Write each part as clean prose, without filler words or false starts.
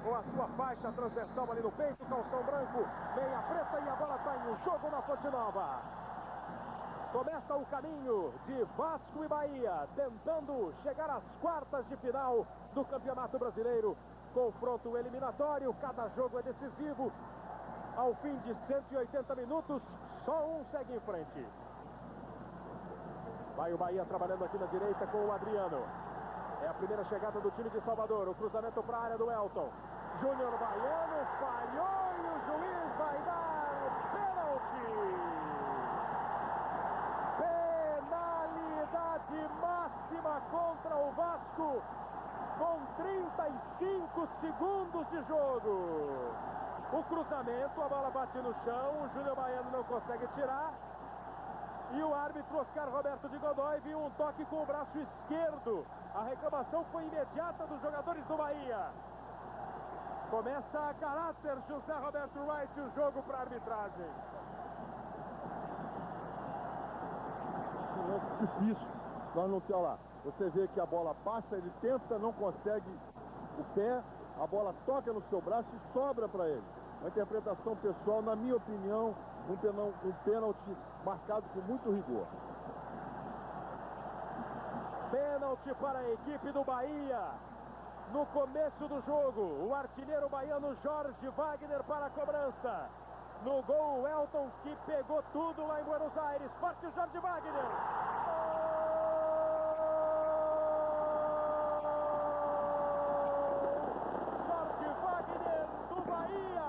com a sua faixa transversal ali no peito, calção branco, meia preta e a bola está em jogo na Fonte Nova. Começa o caminho de Vasco e Bahia, tentando chegar às quartas de final do Campeonato Brasileiro. Confronto eliminatório, cada jogo é decisivo. Ao fim de 180 minutos, só um segue em frente. Vai o Bahia trabalhando aqui na direita com o Adriano. É a primeira chegada do time de Salvador. O cruzamento para a área do Elton. Júnior Baiano falhou e o juiz vai dar pênalti. Penalidade máxima contra o Vasco, com 35 segundos de jogo. O cruzamento, a bola bate no chão, o Júnior Baiano não consegue tirar. E o árbitro Oscar Roberto de Godoy viu um toque com o braço esquerdo. A reclamação foi imediata dos jogadores do Bahia. Começa a caráter José Roberto Wright o jogo para a arbitragem. É difícil. Nós não temos lá. Você vê que a bola passa, ele tenta, não consegue o pé, a bola toca no seu braço e sobra para ele. Uma interpretação pessoal, na minha opinião, um pênalti marcado com muito rigor. Pênalti para a equipe do Bahia. No começo do jogo, o artilheiro baiano Jorge Wagner para a cobrança. No gol, o Elton, que pegou tudo lá em Buenos Aires. Parte o Jorge Wagner. Jorge Wagner do Bahia.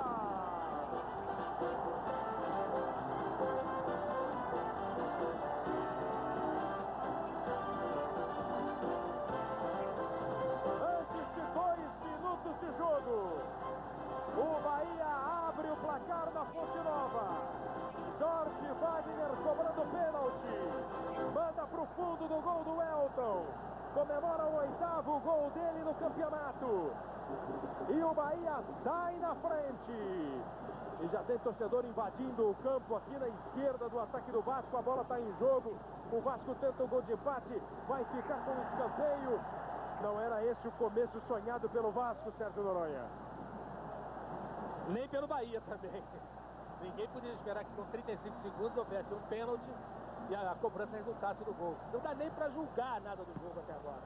Antes de 2 minutos de jogo, o Bahia abre o placar na Fonte Nova. Jorge Wagner cobrando pênalti. Manda para o fundo do gol do Elton. Comemora o 8º gol dele no campeonato. E o Bahia sai na frente. E já tem torcedor invadindo o campo aqui na esquerda do ataque do Vasco. A bola está em jogo. O Vasco tenta um gol de empate. Vai ficar com o escanteio. Não era esse o começo sonhado pelo Vasco, Sérgio Noronha. Nem pelo Bahia também. Ninguém podia esperar que com 35 segundos houvesse um pênalti e a cobrança resultasse do gol. Não dá nem para julgar nada do jogo até agora.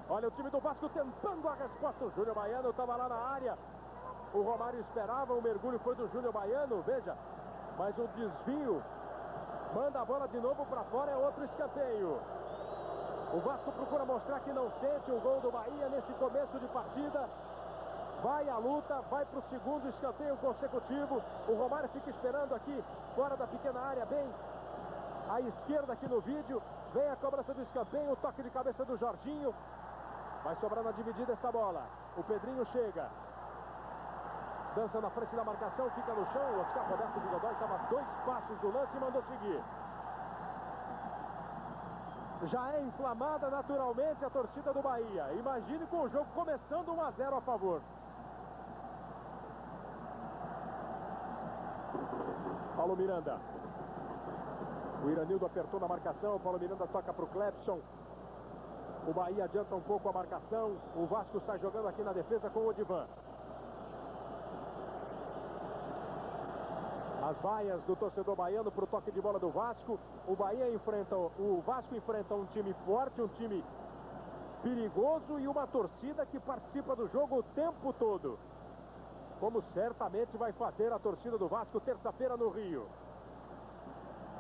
Olha o time do Vasco tentando a resposta. O Júnior Baiano estava lá na área. O Romário esperava, o mergulho foi do Júnior Baiano, veja. Mas o desvio manda a bola de novo para fora, é outro escanteio. O Vasco procura mostrar que não sente o gol do Bahia nesse começo de partida. Vai à luta, vai para o segundo escanteio consecutivo. O Romário fica esperando aqui, fora da pequena área, bem à esquerda aqui no vídeo. Vem a cobrança do escanteio, o toque de cabeça do Jorginho. Vai sobrar na dividida essa bola. O Pedrinho chega. Dança na frente da marcação, fica no chão. O Oscar Roberto de Godoy estava a 2 passos do lance e mandou seguir. Já é inflamada naturalmente a torcida do Bahia. Imagine com o jogo começando 1-0 a favor. Paulo Miranda. O Iranildo apertou na marcação. O Paulo Miranda toca para o Clepson. O Bahia adianta um pouco a marcação. O Vasco sai jogando aqui na defesa com o Odivan. As vaias do torcedor baiano para o toque de bola do Vasco. O Vasco enfrenta um time forte, um time perigoso e uma torcida que participa do jogo o tempo todo. Como certamente vai fazer a torcida do Vasco terça-feira no Rio.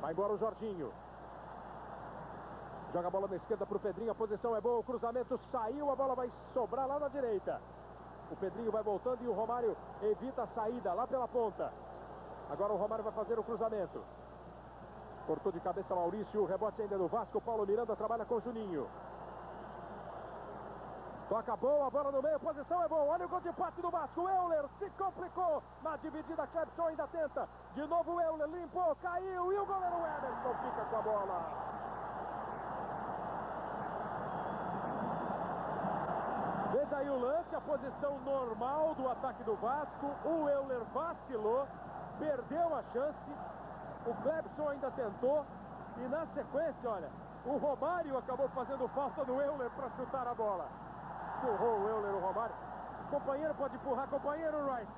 Vai embora o Jorginho. Joga a bola na esquerda para o Pedrinho, a posição é boa, o cruzamento saiu, a bola vai sobrar lá na direita. O Pedrinho vai voltando e o Romário evita a saída lá pela ponta. Agora o Romário vai fazer o cruzamento. Cortou de cabeça Maurício, o rebote ainda do Vasco. Paulo Miranda trabalha com o Juninho. Toca boa, a bola no meio, posição é boa. Olha o gol de empate do Vasco. Euler se complicou na dividida. Clepson ainda tenta. De novo o Euler limpou, caiu e o goleiro Emerson fica com a bola. Veja aí o lance, a posição normal do ataque do Vasco. O Euler vacilou, perdeu a chance. O Clepson ainda tentou. E na sequência, olha, o Romário acabou fazendo falta no Euler para chutar a bola. Empurrou o Euler, o Romário. companheiro, pode empurrar companheiro, Wright.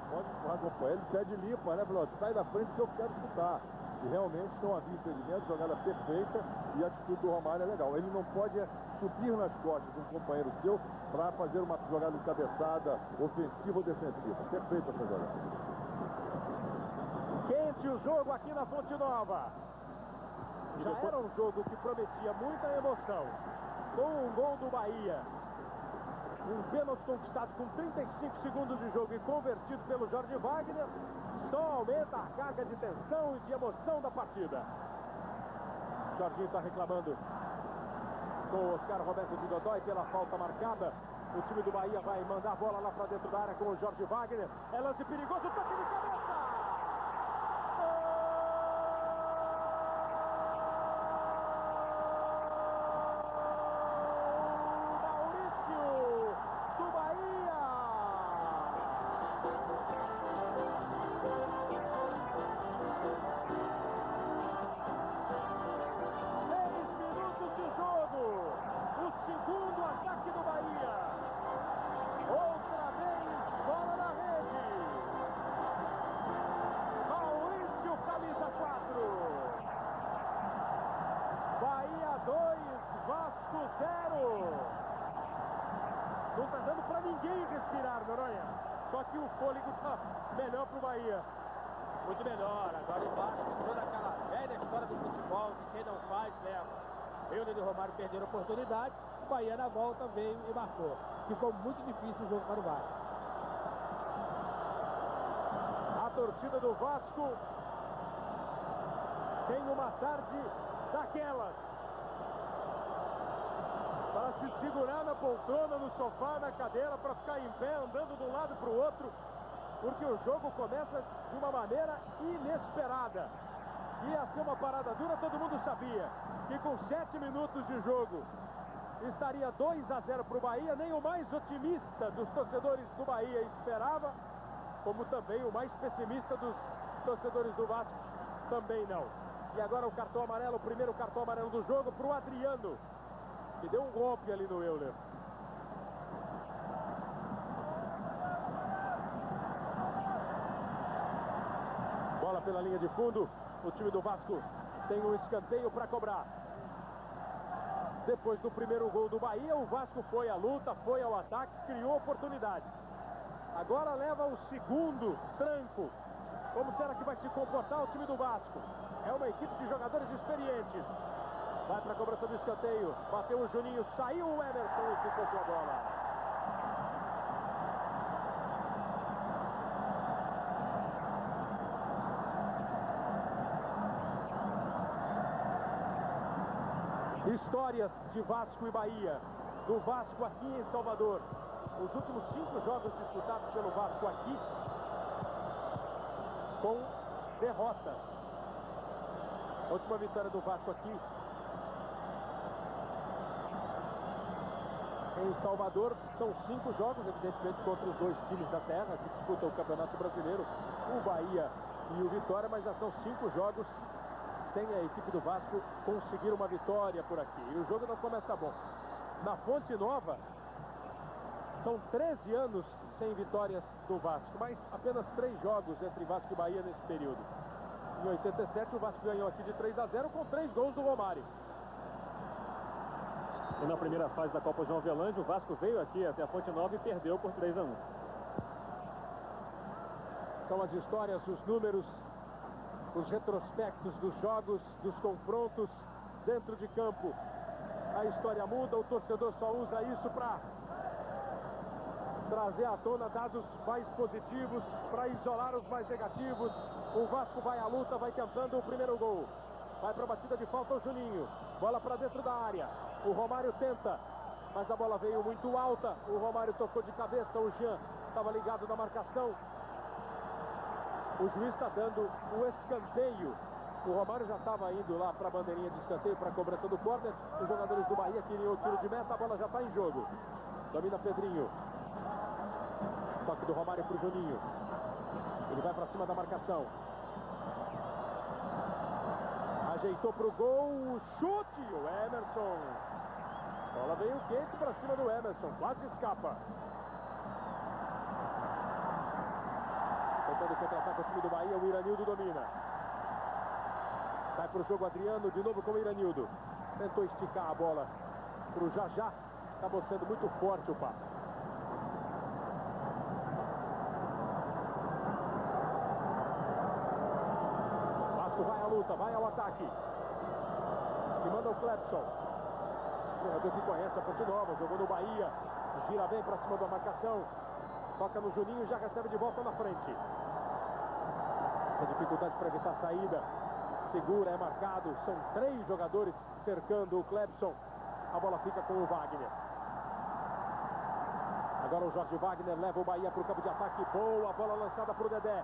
Pode empurrar companheiro, ele pede limpa, né? Falou, sai da frente que eu quero chutar. E realmente não havia impedimento, jogada perfeita e a atitude do Romário é legal. Ele não pode subir nas costas de um companheiro seu para fazer uma jogada de cabeçada ofensiva ou defensiva. Perfeita essa jogada. Quente o jogo aqui na Fonte Nova. Já era um jogo que prometia muita emoção. Com um gol do Bahia. Um pênalti conquistado com 35 segundos de jogo e convertido pelo Jorge Wagner. Só aumenta a carga de tensão e de emoção da partida. Jorginho está reclamando com o Oscar Roberto de Godoy pela falta marcada. O time do Bahia vai mandar a bola lá para dentro da área com o Jorge Wagner. É lance perigoso, toque de cabeça! Não está dando para ninguém respirar, Noronha. Só que o fôlego está melhor para o Bahia. Muito melhor. Agora o Vasco, toda aquela velha história do futebol, que quem não faz, leva. Euler e o Romário perderam a oportunidade. O Bahia na volta veio e marcou. Ficou muito difícil o jogo para o Vasco. A torcida do Vasco tem uma tarde daquelas. Para se segurar na poltrona, no sofá, na cadeira, para ficar em pé, andando de um lado para o outro, porque o jogo começa de uma maneira inesperada. Ia ser uma parada dura, todo mundo sabia que com 7 minutos de jogo estaria 2-0 para o Bahia. Nem o mais otimista dos torcedores do Bahia esperava, como também o mais pessimista dos torcedores do Vasco também não. E agora o cartão amarelo, o primeiro cartão amarelo do jogo para o Adriano, que deu um golpe ali no Euler. Bola pela linha de fundo. O time do Vasco tem um escanteio para cobrar. Depois do primeiro gol do Bahia, o Vasco foi à luta, foi ao ataque, criou oportunidade. Agora leva o segundo tranco. Como será que vai se comportar o time do Vasco? É uma equipe de jogadores experientes. Vai para a cobrança do escanteio. Bateu o Juninho, saiu o Emerson e ficou com a bola. Histórias de Vasco e Bahia. Do Vasco aqui em Salvador. Os últimos 5 jogos disputados pelo Vasco aqui com derrotas. A última vitória do Vasco aqui em Salvador são 5 jogos, evidentemente contra os 2 times da terra que disputam o Campeonato Brasileiro, o Bahia e o Vitória, mas já são 5 jogos sem a equipe do Vasco conseguir uma vitória por aqui. E o jogo não começa bom. Na Fonte Nova, são 13 anos sem vitórias do Vasco, mas apenas 3 jogos entre Vasco e Bahia nesse período. Em 87, o Vasco ganhou aqui de 3-0 com 3 gols do Romário. E na primeira fase da Copa João Avelange, o Vasco veio aqui até a Fonte Nova e perdeu por 3-1. São as histórias, os números, os retrospectos dos jogos, dos confrontos dentro de campo. A história muda, o torcedor só usa isso para trazer à tona dados mais positivos, para isolar os mais negativos. O Vasco vai à luta, vai cantando o primeiro gol. Vai para a batida de falta o Juninho. Bola para dentro da área. O Romário tenta, mas a bola veio muito alta. O Romário tocou de cabeça, o Jean estava ligado na marcação. O juiz está dando o escanteio. O Romário já estava indo lá para a bandeirinha de escanteio, para a cobrança do córner. Os jogadores do Bahia queriam o tiro de meta, a bola já está em jogo. Domina Pedrinho. Toque do Romário para o Juninho. Ele vai para cima da marcação. Ajeitou para o gol, o chute, o Emerson. Bola veio quente para cima do Emerson, quase escapa. Tentando contra-ataque o time do Bahia, o Iranildo domina. Sai para o jogo Adriano, de novo com o Iranildo. Tentou esticar a bola para o Jajá. Acabou sendo muito forte o passe. Vasco vai à luta, vai ao ataque. E manda o Clepson. O jogador que conhece a Ponte Nova, jogou no Bahia. Gira bem para cima da marcação. Toca no Juninho e já recebe de volta na frente. Tem dificuldade para evitar a saída. Segura, é marcado. São 3 jogadores cercando o Clepson. A bola fica com o Wagner. Agora o Jorge Wagner leva o Bahia para o campo de ataque. Boa bola lançada para o Dedé.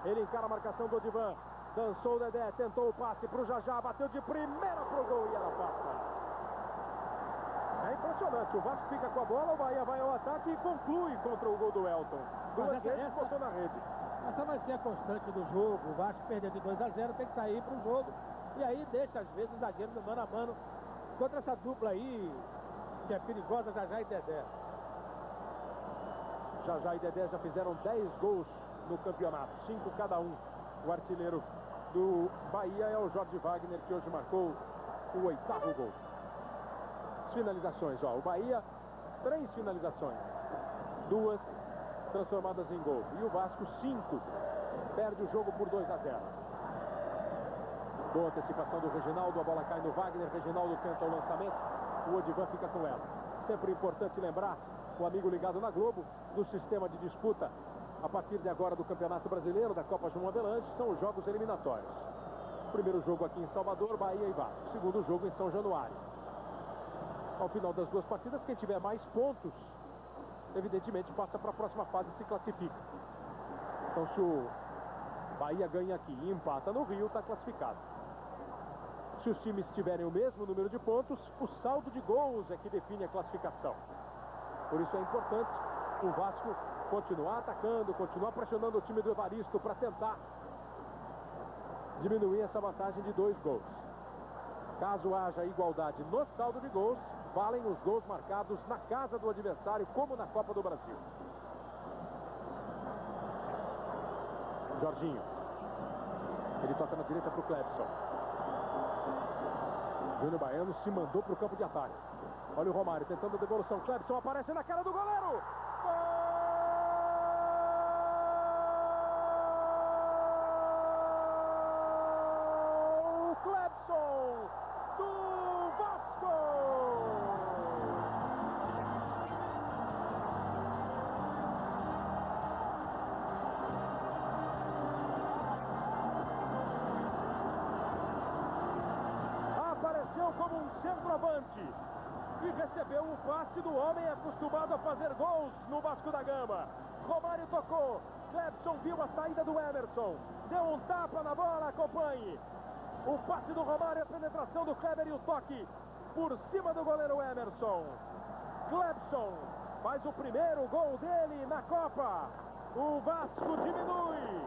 Ele encara a marcação do Odivan. Dançou o Dedé, tentou o passe para o Jajá. Bateu de primeira para o gol e ela passa. É impressionante. O Vasco fica com a bola, o Bahia vai ao ataque e conclui contra o gol do Elton. 2 vezes botou na rede. Essa vai ser a constante do jogo. O Vasco perdeu de 2-0, tem que sair para o jogo. E aí deixa, às vezes, o zagueiro no mano a mano contra essa dupla aí, que é perigosa, Jajá e Dedé. Jajá e Dedé já fizeram 10 gols no campeonato, 5 cada um. O artilheiro do Bahia é o Jorge Wagner, que hoje marcou o 8º gol. Finalizações, ó, o Bahia, 3 finalizações. 2 transformadas em gol. E o Vasco, 5. Perde o jogo por 2-0. Boa antecipação do Reginaldo, a bola cai no Wagner. Reginaldo tenta o lançamento, o Odivan fica com ela. Sempre importante lembrar, o amigo ligado na Globo, do sistema de disputa a partir de agora do Campeonato Brasileiro, da Copa João Avelange, são os jogos eliminatórios. Primeiro jogo aqui em Salvador, Bahia e Vasco. Segundo jogo em São Januário. Ao final das 2 partidas, quem tiver mais pontos, evidentemente passa para a próxima fase e se classifica. Então, se o Bahia ganha aqui e empata no Rio, está classificado. Se os times tiverem o mesmo número de pontos, o saldo de gols é que define a classificação. Por isso é importante o Vasco continuar atacando, continuar pressionando o time do Evaristo para tentar diminuir essa vantagem de 2 gols. Caso haja igualdade no saldo de gols, valem os gols marcados na casa do adversário, como na Copa do Brasil. Jorginho. Ele toca na direita para o Clepson. Júnior Baiano se mandou para o campo de ataque. Olha o Romário tentando a devolução. Clepson aparece na cara do goleiro. Gol! Clepson do Vasco! Apareceu como um centroavante e recebeu o passe do homem acostumado a fazer gols no Vasco da Gama. Romário tocou, Clepson viu a saída do Emerson, deu um tapa na bola, acompanhe. O passe do Romário, a penetração do Kleber e o toque por cima do goleiro Emerson. Clepson faz o primeiro gol dele na Copa. O Vasco diminui.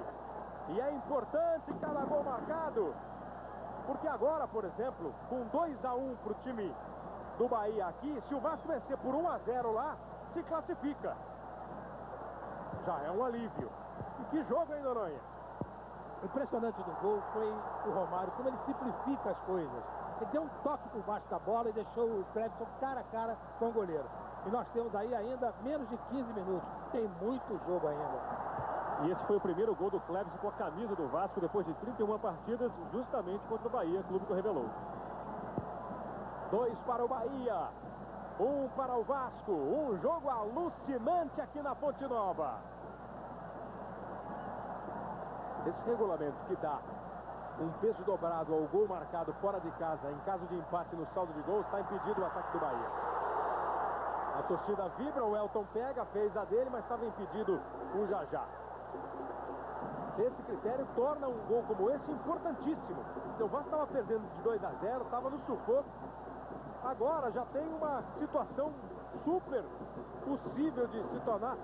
E é importante cada gol marcado, porque agora, por exemplo, com 2-1 para o time do Bahia aqui, se o Vasco vencer por 1-0 lá, se classifica. Já é um alívio. E que jogo, hein, Noronha? O impressionante do gol foi o Romário, como ele simplifica as coisas. Ele deu um toque por baixo da bola e deixou o Clepson cara a cara com o goleiro. E nós temos aí ainda menos de 15 minutos. Tem muito jogo ainda. E esse foi o primeiro gol do Clepson com a camisa do Vasco depois de 31 partidas, justamente contra o Bahia, clube que o revelou. 2 para o Bahia, 1 para o Vasco. Um jogo alucinante aqui na Fonte Nova. Esse regulamento que dá um peso dobrado ao gol marcado fora de casa em caso de empate no saldo de gols, está impedido o ataque do Bahia. A torcida vibra, o Elton pega, fez a dele, mas estava impedido o Jajá. Esse critério torna um gol como esse importantíssimo. O Vasco estava perdendo de 2-0, estava no sufoco. Agora já tem uma situação super possível de se tornar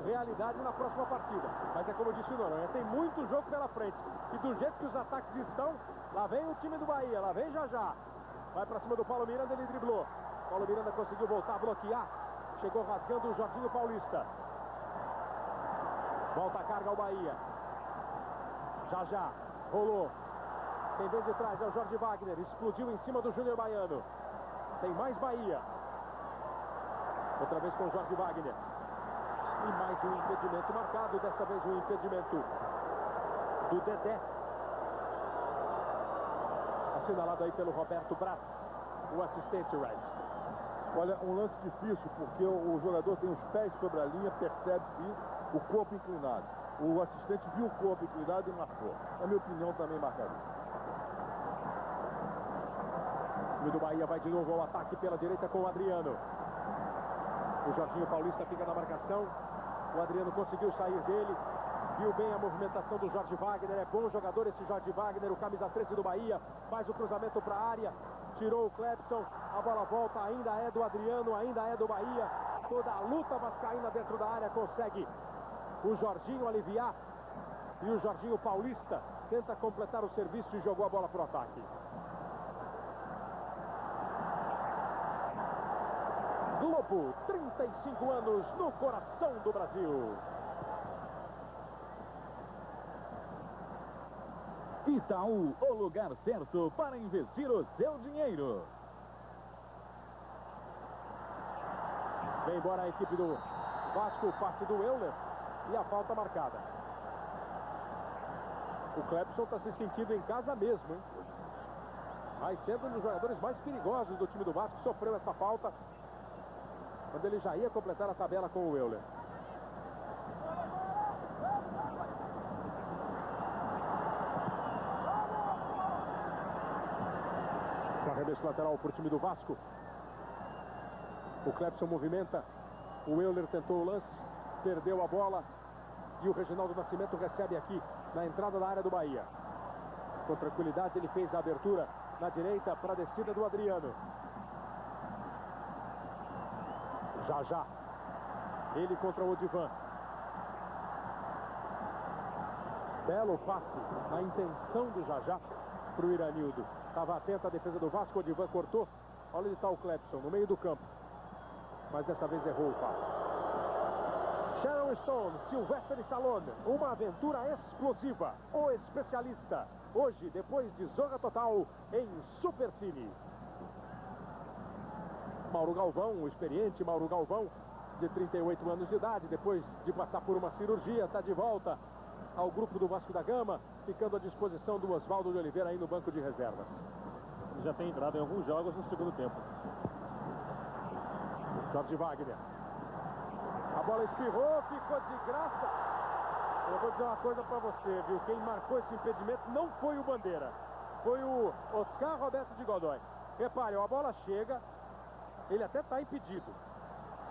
realidade na próxima partida. Mas é como eu disse o Noronha, tem muito jogo pela frente. E do jeito que os ataques estão, lá vem o time do Bahia, lá vem Jajá. Vai para cima do Paulo Miranda, ele driblou. Paulo Miranda conseguiu voltar a bloquear. Chegou rasgando o Jorginho Paulista. Volta a carga ao Bahia. Já. Rolou. Quem vem de trás é o Jorge Wagner. Explodiu em cima do Júnior Baiano. Tem mais Bahia. Outra vez com o Jorge Wagner. E mais um impedimento marcado. Dessa vez um impedimento do Dedé. Assinalado aí pelo Roberto Bratz, o assistente Red. Olha, um lance difícil, porque o jogador tem os pés sobre a linha, percebe-se o corpo inclinado. O assistente viu o corpo inclinado e marcou. Na minha opinião, também marcaria. O time do Bahia vai de novo ao ataque pela direita com o Adriano. O Jorginho Paulista fica na marcação. O Adriano conseguiu sair dele. Viu bem a movimentação do Jorge Wagner. É bom jogador esse Jorge Wagner, o camisa 13 do Bahia. Faz o cruzamento para a área. Tirou o Clepson. A bola volta. Ainda é do Adriano, ainda é do Bahia. Toda a luta vascaína dentro da área. Consegue o Jorginho aliviar. E o Jorginho Paulista tenta completar o serviço e jogou a bola para o ataque. Globo, 35 anos no coração do Brasil. Itaú, o lugar certo para investir o seu dinheiro. Vem embora a equipe do Vasco, o passe do Euler e a falta marcada. O Clepson está se sentindo em casa mesmo, hein? Mas sendo um dos jogadores mais perigosos do time do Vasco, sofreu essa falta quando ele já ia completar a tabela com o Euler. Arremesso lateral para o time do Vasco. O Clepson movimenta. O Euler tentou o lance, perdeu a bola. E o Reginaldo Nascimento recebe aqui na entrada da área do Bahia. Com tranquilidade ele fez a abertura na direita para a descida do Adriano. Já. Ele contra o Odivan. Belo passe na intenção do Já para o Iranildo. Estava atento à defesa do Vasco, o Odivan cortou. Olha onde está o Clepson, no meio do campo. Mas dessa vez errou o passe. Sharon Stone, Sylvester Stallone. Uma aventura explosiva. O especialista. Hoje, depois de Zorra Total, em Supercine. Mauro Galvão, o experiente Mauro Galvão, de 38 anos de idade, depois de passar por uma cirurgia, está de volta ao grupo do Vasco da Gama, ficando à disposição do Oswaldo de Oliveira aí no banco de reservas. Ele já tem entrado em alguns jogos no segundo tempo. Jorge Wagner. A bola espirrou, ficou de graça. Eu vou dizer uma coisa para você, viu? Quem marcou esse impedimento não foi o Bandeira. Foi o Oscar Roberto de Godoy. Repare, a bola chega, ele até está impedido.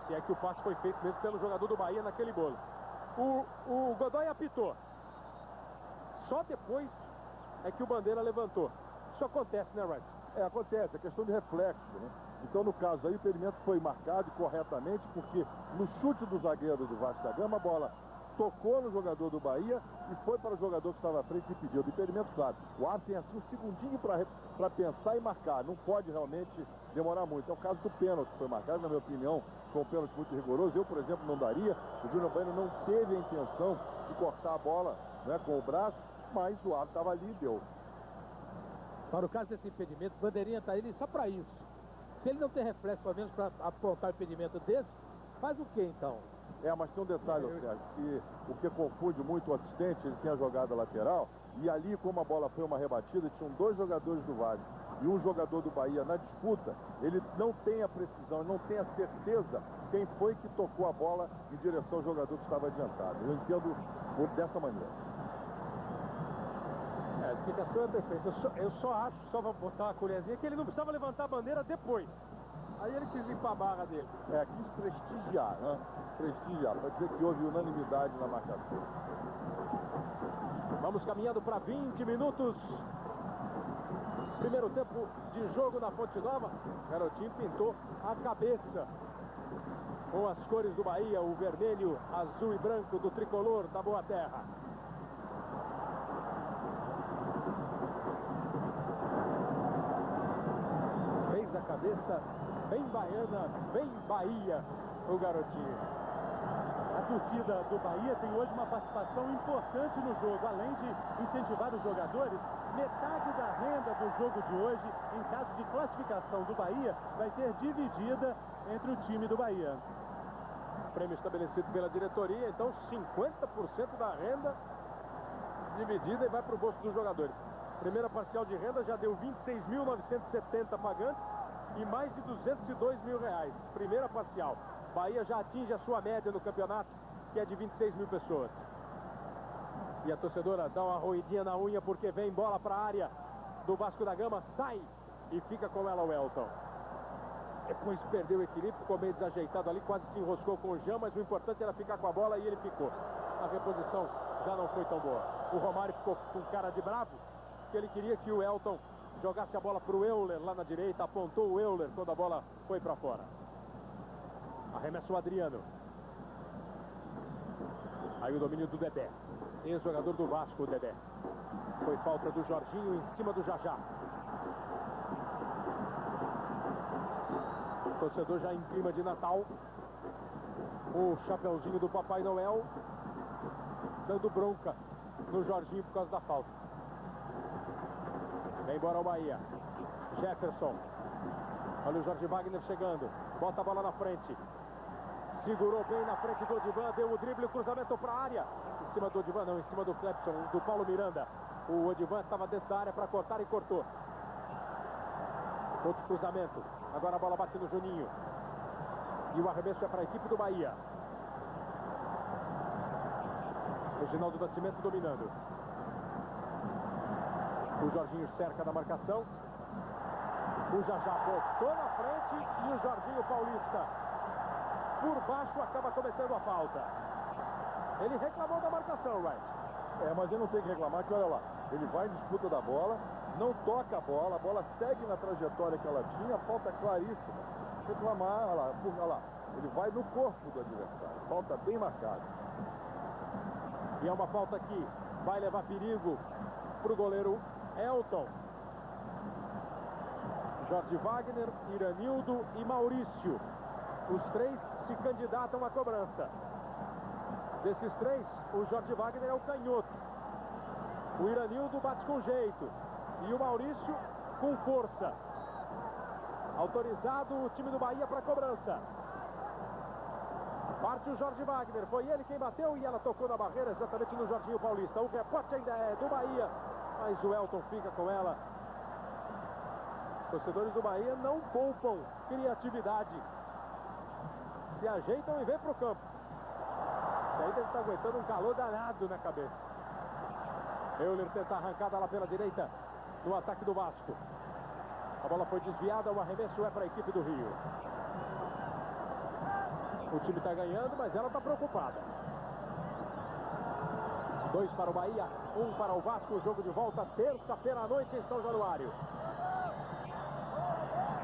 Se é que o passe foi feito mesmo pelo jogador do Bahia naquele bolo. O Godoy apitou. Só depois é que o Bandeira levantou. Isso acontece, né, Red? Acontece, é questão de reflexo, né? Então, no caso aí, o impedimento foi marcado corretamente, porque no chute do zagueiro do Vasco da Gama, a bola tocou no jogador do Bahia e foi para o jogador que estava à frente e pediu. O impedimento, claro. O árbitro tem assim um segundinho para pensar e marcar. Não pode realmente demorar muito. É o caso do pênalti que foi marcado, na minha opinião, foi um pênalti muito rigoroso. Eu, por exemplo, não daria. O Júnior Baiano não teve a intenção de cortar a bola, né, com o braço, mas o árbitro estava ali e deu. Para o caso desse impedimento, o Bandeirinha está ali só para isso. Se ele não tem reflexo, pelo menos, para apontar o impedimento desse, faz o que então? Mas tem um detalhe, Sérgio, que o que confunde muito o assistente, ele tem a jogada lateral, e ali, como a bola foi uma rebatida, tinham dois jogadores do Vasco e um jogador do Bahia na disputa, ele não tem a precisão, não tem a certeza quem foi que tocou a bola em direção ao jogador que estava adiantado. Eu entendo dessa maneira. A explicação é perfeita. Eu só acho, só vou botar uma colherzinha, que ele não precisava levantar a bandeira depois. Aí ele quis limpar a barra dele. Quis prestigiar, né? Prestigiar, para dizer que houve unanimidade na marcação. Vamos caminhando para 20 minutos. Primeiro tempo de jogo na Fonte Nova. O garotinho pintou a cabeça com as cores do Bahia, o vermelho, azul e branco do tricolor da Boa Terra. Fez a cabeça Bem baiana, bem Bahia, o garotinho. A torcida do Bahia tem hoje uma participação importante no jogo. Além de incentivar os jogadores, metade da renda do jogo de hoje, em caso de classificação do Bahia, vai ser dividida entre o time do Bahia. Prêmio estabelecido pela diretoria, então 50% da renda dividida e vai para o bolso dos jogadores. Primeira parcial de renda já deu 26.970 pagantes e mais de 202 mil reais. Primeira parcial. Bahia já atinge a sua média no campeonato, que é de 26 mil pessoas. E a torcedora dá uma roidinha na unha porque vem bola para a área do Vasco da Gama, sai e fica com ela o Elton. Depois perdeu o equilíbrio, ficou meio desajeitado ali, quase se enroscou com o Jean, mas o importante era ficar com a bola e ele ficou. A reposição já não foi tão boa. O Romário ficou com cara de bravo, porque ele queria que o Elton jogasse a bola para o Euler lá na direita, apontou o Euler quando a bola foi para fora. Arremessa o Adriano. Aí o domínio do Dedé. Ex-jogador do Vasco, o Dedé. Foi falta do Jorginho em cima do Jajá. O torcedor já em clima de Natal. O chapeuzinho do Papai Noel dando bronca no Jorginho por causa da falta. Vem embora o Bahia. Jefferson. Olha o Jorge Wagner chegando. Bota a bola na frente. Segurou bem na frente do Odivan. Deu o drible, o cruzamento para a área. Em cima do Odivan, não, em cima do Clepson, do Paulo Miranda. O Odivan estava dentro da área para cortar e cortou. Outro cruzamento. Agora a bola bate no Juninho. E o arremesso é para a equipe do Bahia. Reginaldo Nascimento dominando. O Jorginho cerca da marcação. O Jajá botou na frente e o Jorginho Paulista, por baixo, acaba cometendo a falta. Ele reclamou da marcação, Wright. Mas ele não tem que reclamar, que olha lá, ele vai em disputa da bola, não toca a bola segue na trajetória que ela tinha, a falta claríssima. Reclamar, olha lá, ele vai no corpo do adversário, falta bem marcada. E é uma falta que vai levar perigo para o goleiro Elton. Jorge Wagner, Iranildo e Maurício. Os três se candidatam à cobrança. Desses três, o Jorge Wagner é o canhoto. O Iranildo bate com jeito. E o Maurício com força. Autorizado o time do Bahia para a cobrança. Parte o Jorge Wagner. Foi ele quem bateu e ela tocou na barreira exatamente no Jorginho Paulista. O rebote ainda é do Bahia, mas o Elton fica com ela. Os torcedores do Bahia não poupam criatividade. Se ajeitam e vem para o campo. E aí deve estar aguentando um calor danado na cabeça. Euler tenta a arrancada lá pela direita no ataque do Vasco. A bola foi desviada, o arremesso é para a equipe do Rio. O time está ganhando, mas ela está preocupada. 2 para o Bahia, 1 para o Vasco. O jogo de volta terça-feira à noite em São Januário.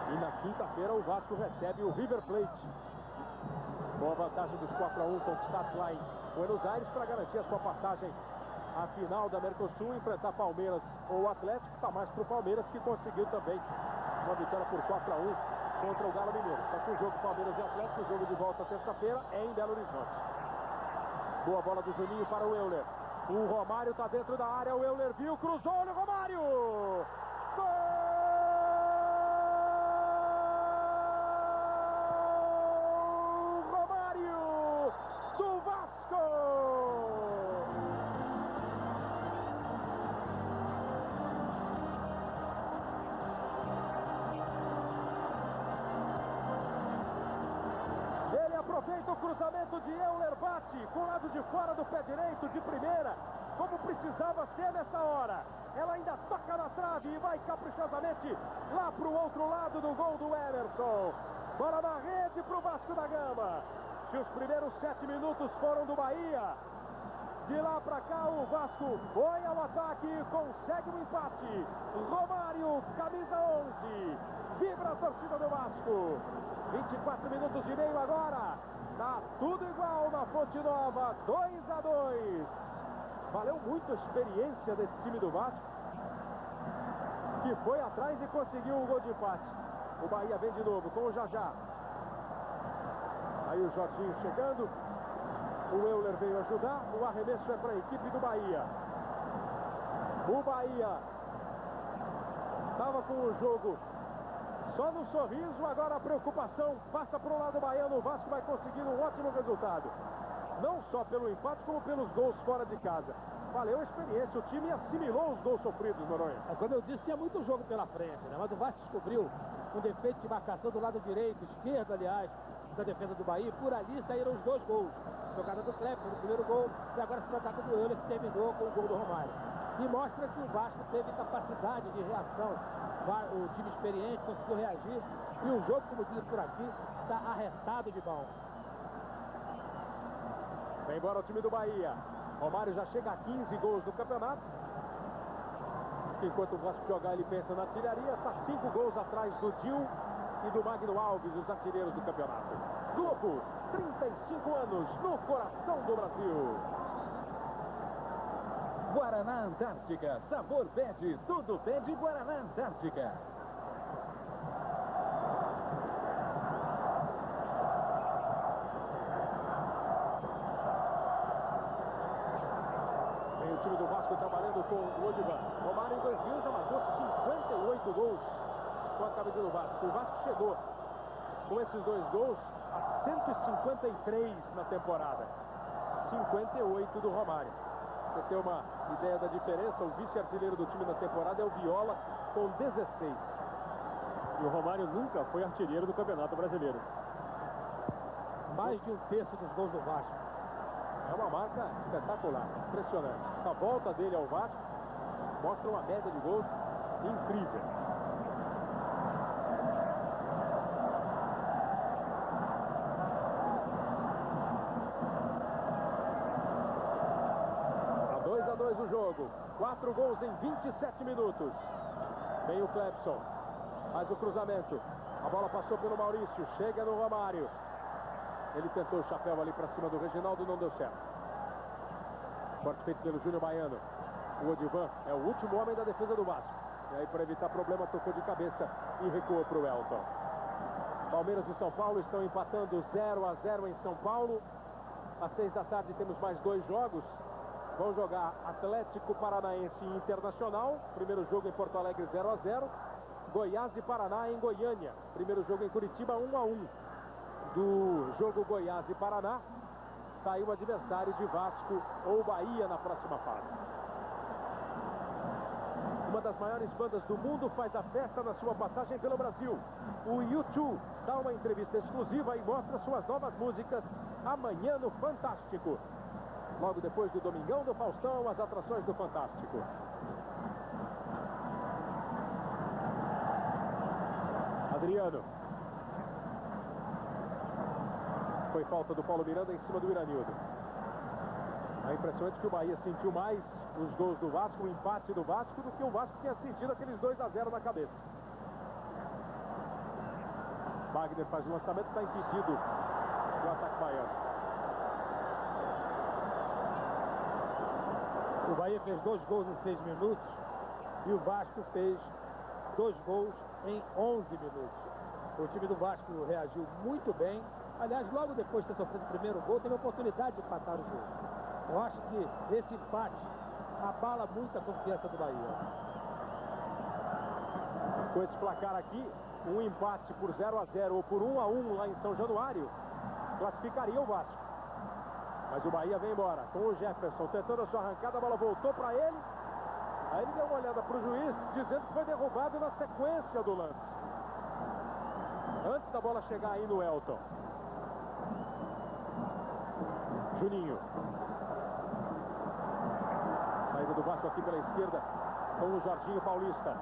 E na quinta-feira o Vasco recebe o River Plate. Com a vantagem dos 4-1 conquistados lá em Buenos Aires para garantir a sua passagem à final da Mercosul, enfrentar Palmeiras ou Atlético. Está mais para o Palmeiras, que conseguiu também uma vitória por 4-1 contra o Galo Mineiro. Só que o jogo Palmeiras e Atlético, o jogo de volta terça-feira, é em Belo Horizonte. Boa bola do Juninho para o Euler. O Romário está dentro da área, o Euler viu, cruzou, olha o Romário! Gol! Aproveita o cruzamento de Euler, bate com o lado de fora do pé direito, de primeira, como precisava ser nessa hora. Ela ainda toca na trave e vai caprichosamente lá para o outro lado do gol do Emerson. Bola na rede para o Vasco da Gama. Se os primeiros 7 minutos foram do Bahia, de lá para cá o Vasco foi ao ataque e consegue um empate. Romário, camisa 11. Vibra a torcida do Vasco. 24 minutos e meio agora. Tá tudo igual na Fonte Nova. 2-2. Valeu muito a experiência desse time do Vasco, que foi atrás e conseguiu o gol de empate. O Bahia vem de novo com o Jajá. Aí o Jorginho chegando. O Euler veio ajudar. O arremesso é para a equipe do Bahia. O Bahia estava com o jogo só no sorriso. Agora a preocupação passa para o lado baiano. O Vasco vai conseguindo um ótimo resultado. Não só pelo empate, como pelos gols fora de casa. Valeu a experiência. O time assimilou os gols sofridos, Noronha. Como eu disse, tinha muito jogo pela frente, né? Mas o Vasco descobriu um defeito de marcação do lado direito, esquerdo, aliás, da defesa do Bahia. Por ali saíram os 2 gols. Jogada do Clepton no primeiro gol e agora esse ataque do Euler que terminou com o gol do Romário. E mostra que o Vasco teve capacidade de reação. O time experiente conseguiu reagir. E o jogo, como diz por aqui, está arretado de bom. Vem embora o time do Bahia. Romário já chega a 15 gols no campeonato. Enquanto o Vasco jogar, ele pensa na artilharia. Está 5 gols atrás do Dil e do Magno Alves, os artilheiros do campeonato. Globo, 35 anos no coração do Brasil. Guaraná Antártica, sabor pede, tudo pede Guaraná Antártica. Tem o time do Vasco trabalhando com o Odivan. Romário em 2000 já marcou 58 gols com a camisa do Vasco. O Vasco chegou com esses 2 gols a 153 na temporada. 58 do Romário. Você tem uma ideia da diferença, o vice-artilheiro do time na temporada é o Viola, com 16. E o Romário nunca foi artilheiro do Campeonato Brasileiro. Mais de 1/3 dos gols do Vasco. É uma marca espetacular, impressionante. Essa volta dele ao Vasco mostra uma média de gols incrível. Tá 2-2 o jogo. 4 gols em 27 minutos. Vem o Clepson. Faz o cruzamento. A bola passou pelo Maurício. Chega no Romário. Ele tentou o chapéu ali para cima do Reginaldo, não deu certo. Corte feito pelo Júnior Baiano. O Odivan é o último homem da defesa do Vasco. E aí, para evitar problema, tocou de cabeça e recuou para o Elton. Palmeiras e São Paulo estão empatando 0-0 em São Paulo. Às 6 da tarde temos mais 2 jogos. Vão jogar Atlético Paranaense e Internacional. Primeiro jogo em Porto Alegre, 0-0. Goiás e Paraná em Goiânia. Primeiro jogo em Curitiba, 1-1. Do jogo Goiás e Paraná, está aí o adversário de Vasco ou Bahia na próxima fase. Uma das maiores bandas do mundo faz a festa na sua passagem pelo Brasil. O U2 dá uma entrevista exclusiva e mostra suas novas músicas amanhã no Fantástico. Logo depois do Domingão do Faustão, as atrações do Fantástico. Adriano. Foi falta do Paulo Miranda em cima do Iranildo. É impressionante que o Bahia sentiu mais os gols do Vasco, o empate do Vasco, do que o Vasco tinha sentido aqueles 2-0 na cabeça. Wagner faz o lançamento, está impedido do ataque baiano. O Bahia fez 2 gols em 6 minutos e o Vasco fez 2 gols em 11 minutos. O time do Vasco reagiu muito bem. Aliás, logo depois de ter sofrido o primeiro gol, teve a oportunidade de empatar o jogo. Eu acho que esse empate abala muito a confiança do Bahia. Com esse placar aqui, um empate por 0-0 ou por 1-1 lá em São Januário, classificaria o Vasco. Mas o Bahia vem embora com o Jefferson tentando a sua arrancada, a bola voltou para ele. Aí ele deu uma olhada para o juiz, dizendo que foi derrubado na sequência do lance. Antes da bola chegar aí no Elton. Juninho. Saída do Vasco aqui pela esquerda com o Jorginho Paulista.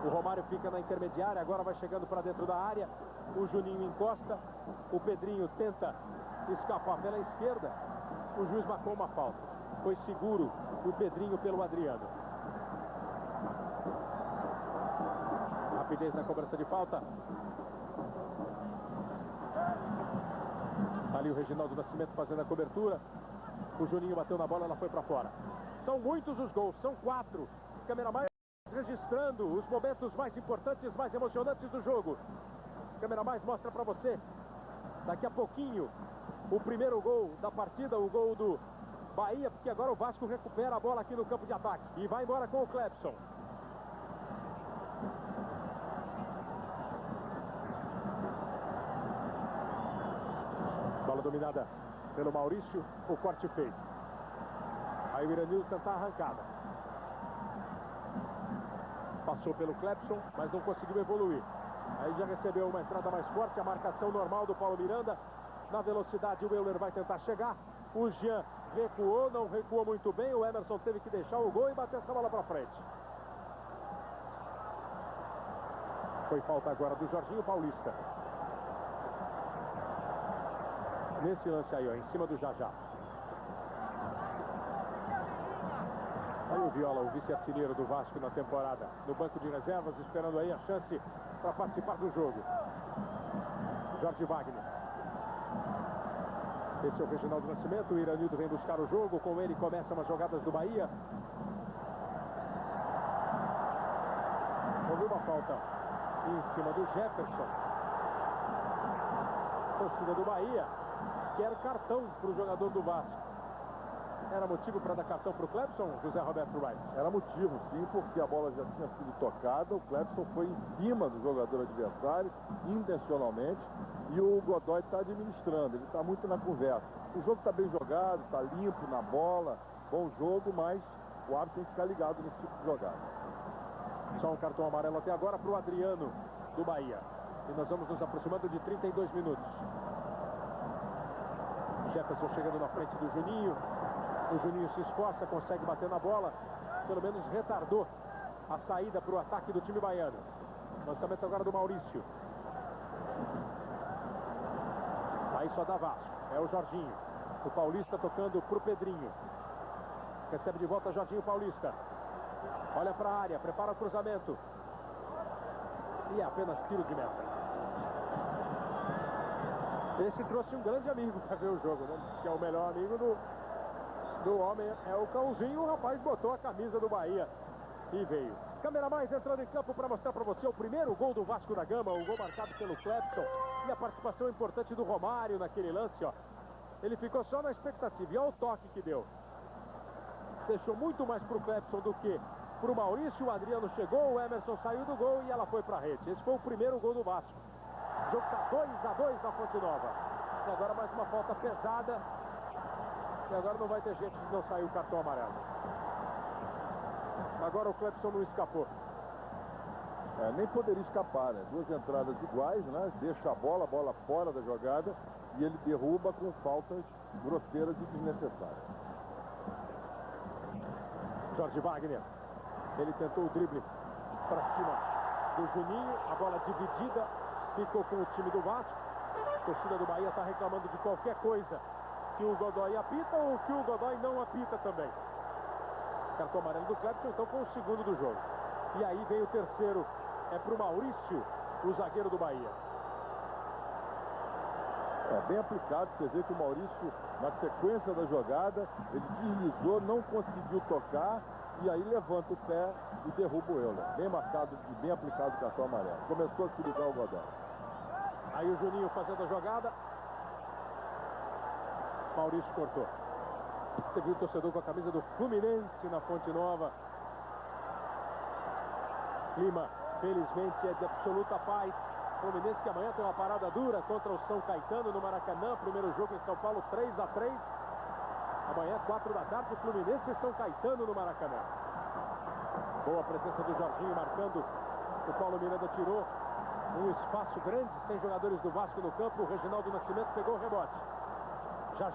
O Romário fica na intermediária, agora vai chegando para dentro da área. O Juninho encosta. O Pedrinho tenta escapar pela esquerda. O juiz marcou uma falta. Foi seguro o Pedrinho pelo Adriano. Rapidez na cobrança de falta. Ali o Reginaldo Nascimento fazendo a cobertura. O Juninho bateu na bola, ela foi para fora. São muitos os gols, são 4. Câmera mais registrando os momentos mais importantes, mais emocionantes do jogo. A câmera mais mostra para você, daqui a pouquinho, o primeiro gol da partida, o gol do Bahia, porque agora o Vasco recupera a bola aqui no campo de ataque e vai embora com o Clebson. Bola dominada pelo Maurício, o corte feito. Aí o Iranildo tenta a arrancada. Passou pelo Clebson, mas não conseguiu evoluir. Aí já recebeu uma entrada mais forte, a marcação normal do Paulo Miranda. Na velocidade o Euler vai tentar chegar. O Jean recuou, não recuou muito bem. O Emerson teve que deixar o gol e bater essa bola para frente. Foi falta agora do Jorginho Paulista. Nesse lance aí, ó, em cima do Jajá. Aí o Viola, o vice-artilheiro do Vasco na temporada, no banco de reservas, esperando aí a chance para participar do jogo. Jorge Wagner. Esse é o Reginaldo Nascimento, o Iranildo vem buscar o jogo, com ele começam as jogadas do Bahia. Houve uma falta em cima do Jefferson. Torcida do Bahia quer cartão para o jogador do Vasco. Era motivo para dar cartão para o Clebson, José Roberto Wright? Era motivo, sim, porque a bola já tinha sido tocada. O Clebson foi em cima do jogador adversário, intencionalmente, e o Godoy está administrando, ele está muito na conversa. O jogo está bem jogado, está limpo na bola, bom jogo, mas o árbitro tem que ficar ligado nesse tipo de jogada. Só um cartão amarelo até agora para o Adriano, do Bahia. E nós vamos nos aproximando de 32 minutos. Jefferson chegando na frente do Juninho. O Juninho se esforça, consegue bater na bola. Pelo menos retardou a saída para o ataque do time baiano. Lançamento agora do Maurício. Aí só dá Vasco. É o Jorginho. O Paulista tocando para o Pedrinho. Recebe de volta Jorginho Paulista. Olha para a área, prepara o cruzamento. E é apenas tiro de meta. Esse trouxe um grande amigo para ver o jogo, né? Que é o melhor amigo do homem, é o Cãozinho. O rapaz botou a camisa do Bahia e veio. Câmera mais entrando em campo para mostrar para você o primeiro gol do Vasco da Gama, o gol marcado pelo Clebson e a participação importante do Romário naquele lance, ó. Ele ficou só na expectativa e olha o toque que deu. Deixou muito mais para o Clebson do que para o Maurício. O Adriano chegou, o Emerson saiu do gol e ela foi para a rede. Esse foi o primeiro gol do Vasco. O jogo está 2-2 na Fonte Nova. E agora mais uma falta pesada. E agora não vai ter jeito de não sair o cartão amarelo. Agora o Clebson não escapou. Nem poderia escapar, né? Duas entradas iguais, né? Deixa a bola fora da jogada e ele derruba com faltas grosseiras e desnecessárias. Jorge Wagner. Ele tentou o drible para cima do Juninho. A bola dividida ficou com o time do Vasco. A torcida do Bahia está reclamando de qualquer coisa que o Godoy apita ou que o Godoy não apita também. Cartão amarelo do Clebson, então, com o segundo do jogo. E aí vem o terceiro. É para o Maurício, o zagueiro do Bahia. Bem aplicado, você vê que o Maurício, na sequência da jogada, ele deslizou, não conseguiu tocar, e aí levanta o pé e derruba o Euler. Bem marcado e bem aplicado o cartão amarelo. Começou a se ligar o Godoy. Aí o Juninho fazendo a jogada. Maurício cortou. Você viu o torcedor com a camisa do Fluminense na Fonte Nova. Clima, felizmente, é de absoluta paz. Fluminense que amanhã tem uma parada dura contra o São Caetano no Maracanã. Primeiro jogo em São Paulo, 3-3. Amanhã, 4 da tarde, Fluminense e São Caetano no Maracanã. Boa presença do Jorginho marcando. O Paulo Miranda tirou um espaço grande, sem jogadores do Vasco no campo. O Reginaldo Nascimento pegou o rebote. Já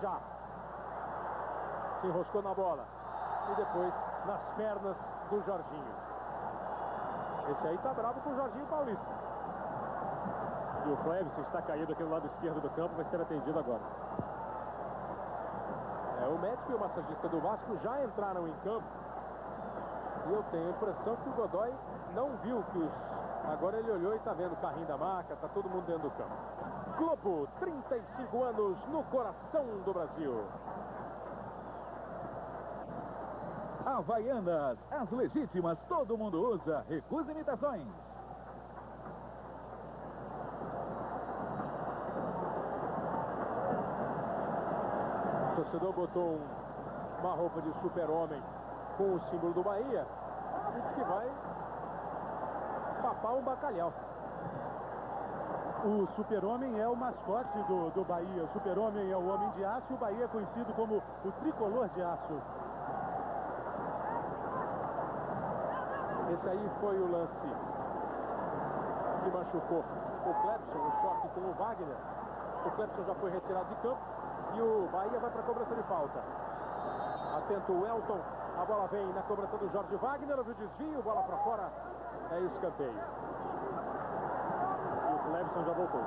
se enroscou na bola e depois nas pernas do Jorginho. Esse aí tá bravo com o Jorginho Paulista. E o Clebson está caído aqui no lado esquerdo do campo, vai ser atendido agora. O médico e o massagista do Vasco já entraram em campo e eu tenho a impressão que o Godoy não viu que os... Agora ele olhou e está vendo o carrinho da maca, está todo mundo dentro do campo. Globo, 35 anos no coração do Brasil. Havaianas, as legítimas, todo mundo usa. Recusa imitações. O torcedor botou uma roupa de super-homem com o símbolo do Bahia e diz que vai papar um bacalhau. O super-homem é o mascote do Bahia. O super-homem é o homem de aço e o Bahia é conhecido como o tricolor de aço. Esse aí foi o lance que machucou o Clebson, o choque com o Wagner. O Clebson já foi retirado de campo e o Bahia vai para a cobrança de falta. Atento o Elton, a bola vem na cobrança do Jorge Wagner, houve o desvio, bola para fora, é escanteio. E o Clebson já voltou.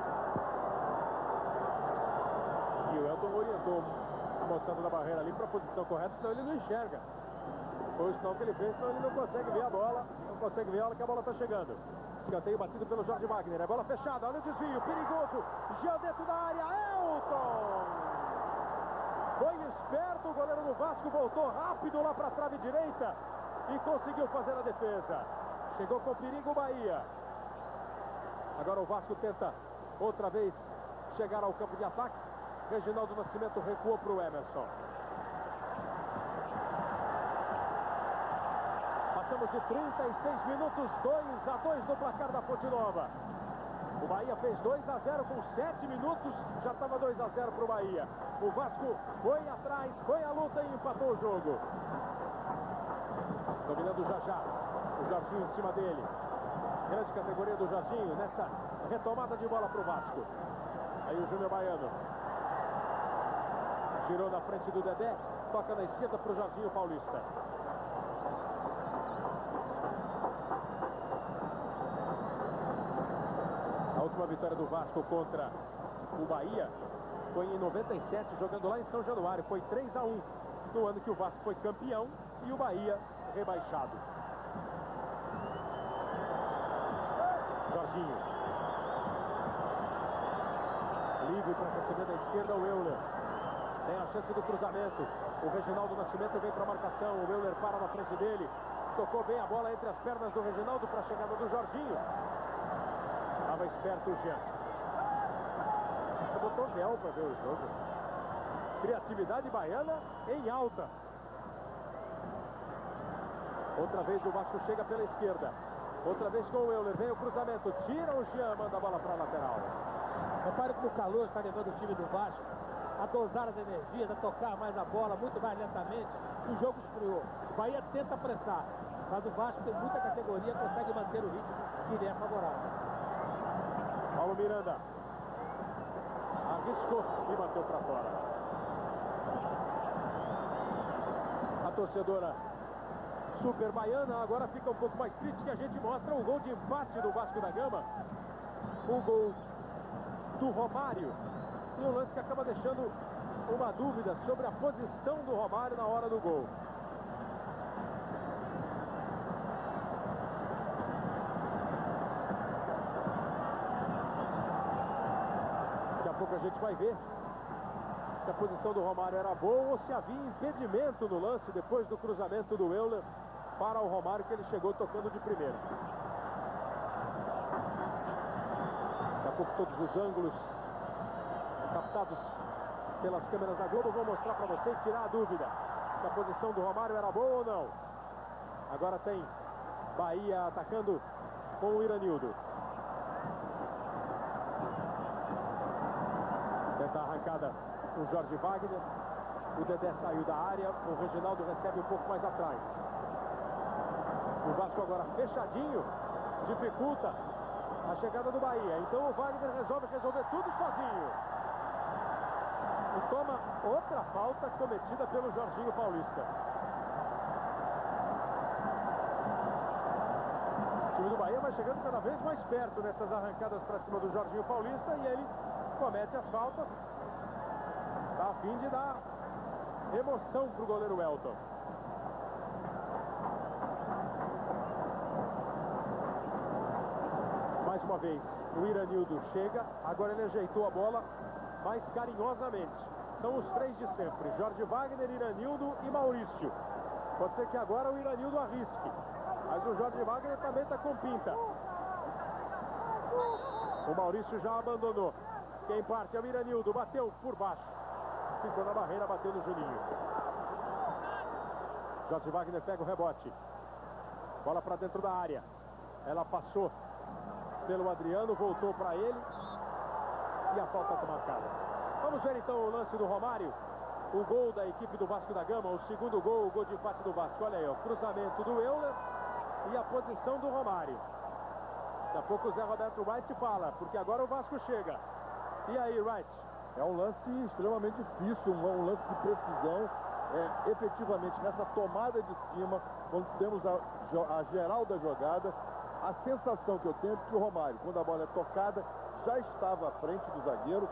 E o Elton orientou a moçada da barreira ali para a posição correta, senão ele não enxerga. Foi o sinal que ele fez, senão ele não consegue ver a bola, não consegue ver a hora que a bola está chegando. Escanteio batido pelo Jorge Wagner, é bola fechada, olha o desvio, perigoso, já dentro da área, Elton! Foi esperto, o goleiro do Vasco voltou rápido lá para a trave direita e conseguiu fazer a defesa. Chegou com perigo o Bahia. Agora o Vasco tenta outra vez chegar ao campo de ataque. Reginaldo Nascimento recuou para o Emerson. Passamos de 36 minutos, 2-2 no placar da Fonte Nova. O Bahia fez 2-0 com 7 minutos, já estava 2-0 para o Bahia. O Vasco foi atrás, foi à luta e empatou o jogo. Dominando já. O Jorginho em cima dele. Grande categoria do Jorginho nessa retomada de bola para o Vasco. Aí o Júnior Baiano. Girou na frente do Dedé, toca na esquerda para o Jorginho Paulista. A última vitória do Vasco contra o Bahia foi em 97, jogando lá em São Januário. Foi 3-1 no ano que o Vasco foi campeão e o Bahia rebaixado. Jorginho. Livre para receber da esquerda o Euler. Tem a chance do cruzamento. O Reginaldo Nascimento vem para a marcação. O Euler para na frente dele. Tocou bem a bola entre as pernas do Reginaldo para a chegada do Jorginho. Estava esperto o Jean. Você botou véu para ver o jogo. Criatividade baiana em alta. Outra vez o Vasco chega pela esquerda. Outra vez com o Euler. Vem o cruzamento. Tira o Jean, manda a bola para a lateral. Repare como o calor está levando o time do Vasco a dosar as energias, a tocar mais a bola, muito mais lentamente. O jogo esfriou. O Bahia tenta pressar, mas o Vasco tem muita categoria, consegue manter o ritmo que lhe é favorável. Paulo Miranda. Arriscou e bateu para fora. A torcedora super baiana agora fica um pouco mais triste, que a gente mostra o gol de empate do Vasco da Gama. O gol do Romário. E um lance que acaba deixando uma dúvida sobre a posição do Romário na hora do gol. Daqui a pouco a gente vai ver se a posição do Romário era boa ou se havia impedimento no lance depois do cruzamento do Euler para o Romário, que ele chegou tocando de primeira. Daqui a pouco todos os ângulos captados pelas câmeras da Globo vão mostrar para vocês, tirar a dúvida se a posição do Romário era boa ou não. Agora tem Bahia atacando com o Iranildo. Tenta a arrancada com Jorge Wagner. O Dedé saiu da área, o Reginaldo recebe um pouco mais atrás. O Vasco agora fechadinho, dificulta a chegada do Bahia. Então o Wagner resolve resolver tudo sozinho. E toma outra falta cometida pelo Jorginho Paulista. O time do Bahia vai chegando cada vez mais perto nessas arrancadas para cima do Jorginho Paulista e ele comete as faltas. Está a fim de dar emoção para o goleiro Elton. Mais uma vez, o Iranildo chega, agora ele ajeitou a bola mais carinhosamente. São os três de sempre, Jorge Wagner, Iranildo e Maurício. Pode ser que agora o Iranildo arrisque. Mas o Jorge Wagner também está com pinta. O Maurício já abandonou. Quem parte é o Iranildo. Bateu por baixo. Ficou na barreira, bateu no Juninho. Jorge Wagner pega o rebote. Bola para dentro da área. Ela passou pelo Adriano, voltou para ele. E a falta está marcada. Vamos ver então o lance do Romário. O gol da equipe do Vasco da Gama. O segundo gol, o gol de empate do Vasco. Olha aí, o cruzamento do Euler e a posição do Romário. Daqui a pouco o Zé Roberto Wright fala, porque agora o Vasco chega. E aí, Wright? É um lance extremamente difícil, um lance de precisão. Efetivamente, nessa tomada de cima, quando temos a geral da jogada, a sensação que eu tenho é que o Romário, quando a bola é tocada, já estava à frente do zagueiro,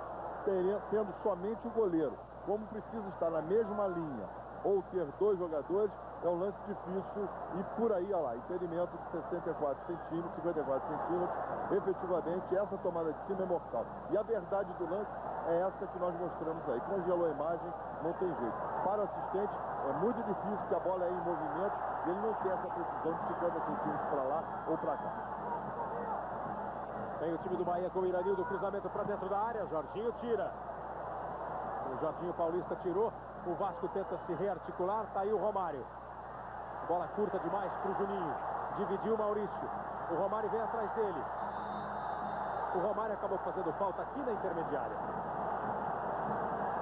tendo somente o goleiro. Como precisa estar na mesma linha ou ter dois jogadores, é um lance difícil. E por aí, olha lá, impedimento de 64 centímetros, 54 centímetros. Efetivamente, essa tomada de cima é mortal. E a verdade do lance é essa que nós mostramos aí. Congelou a imagem, não tem jeito. Para o assistente, é muito difícil, que a bola é em movimento e ele não tem essa precisão de 50 centímetros para lá ou para cá. Tem o time do Bahia com o Iranildo, cruzamento para dentro da área. Jorginho tira. O Jorginho Paulista tirou. O Vasco tenta se rearticular. Tá aí o Romário. Bola curta demais para o Juninho. Dividiu o Maurício. O Romário vem atrás dele. O Romário acabou fazendo falta aqui na intermediária.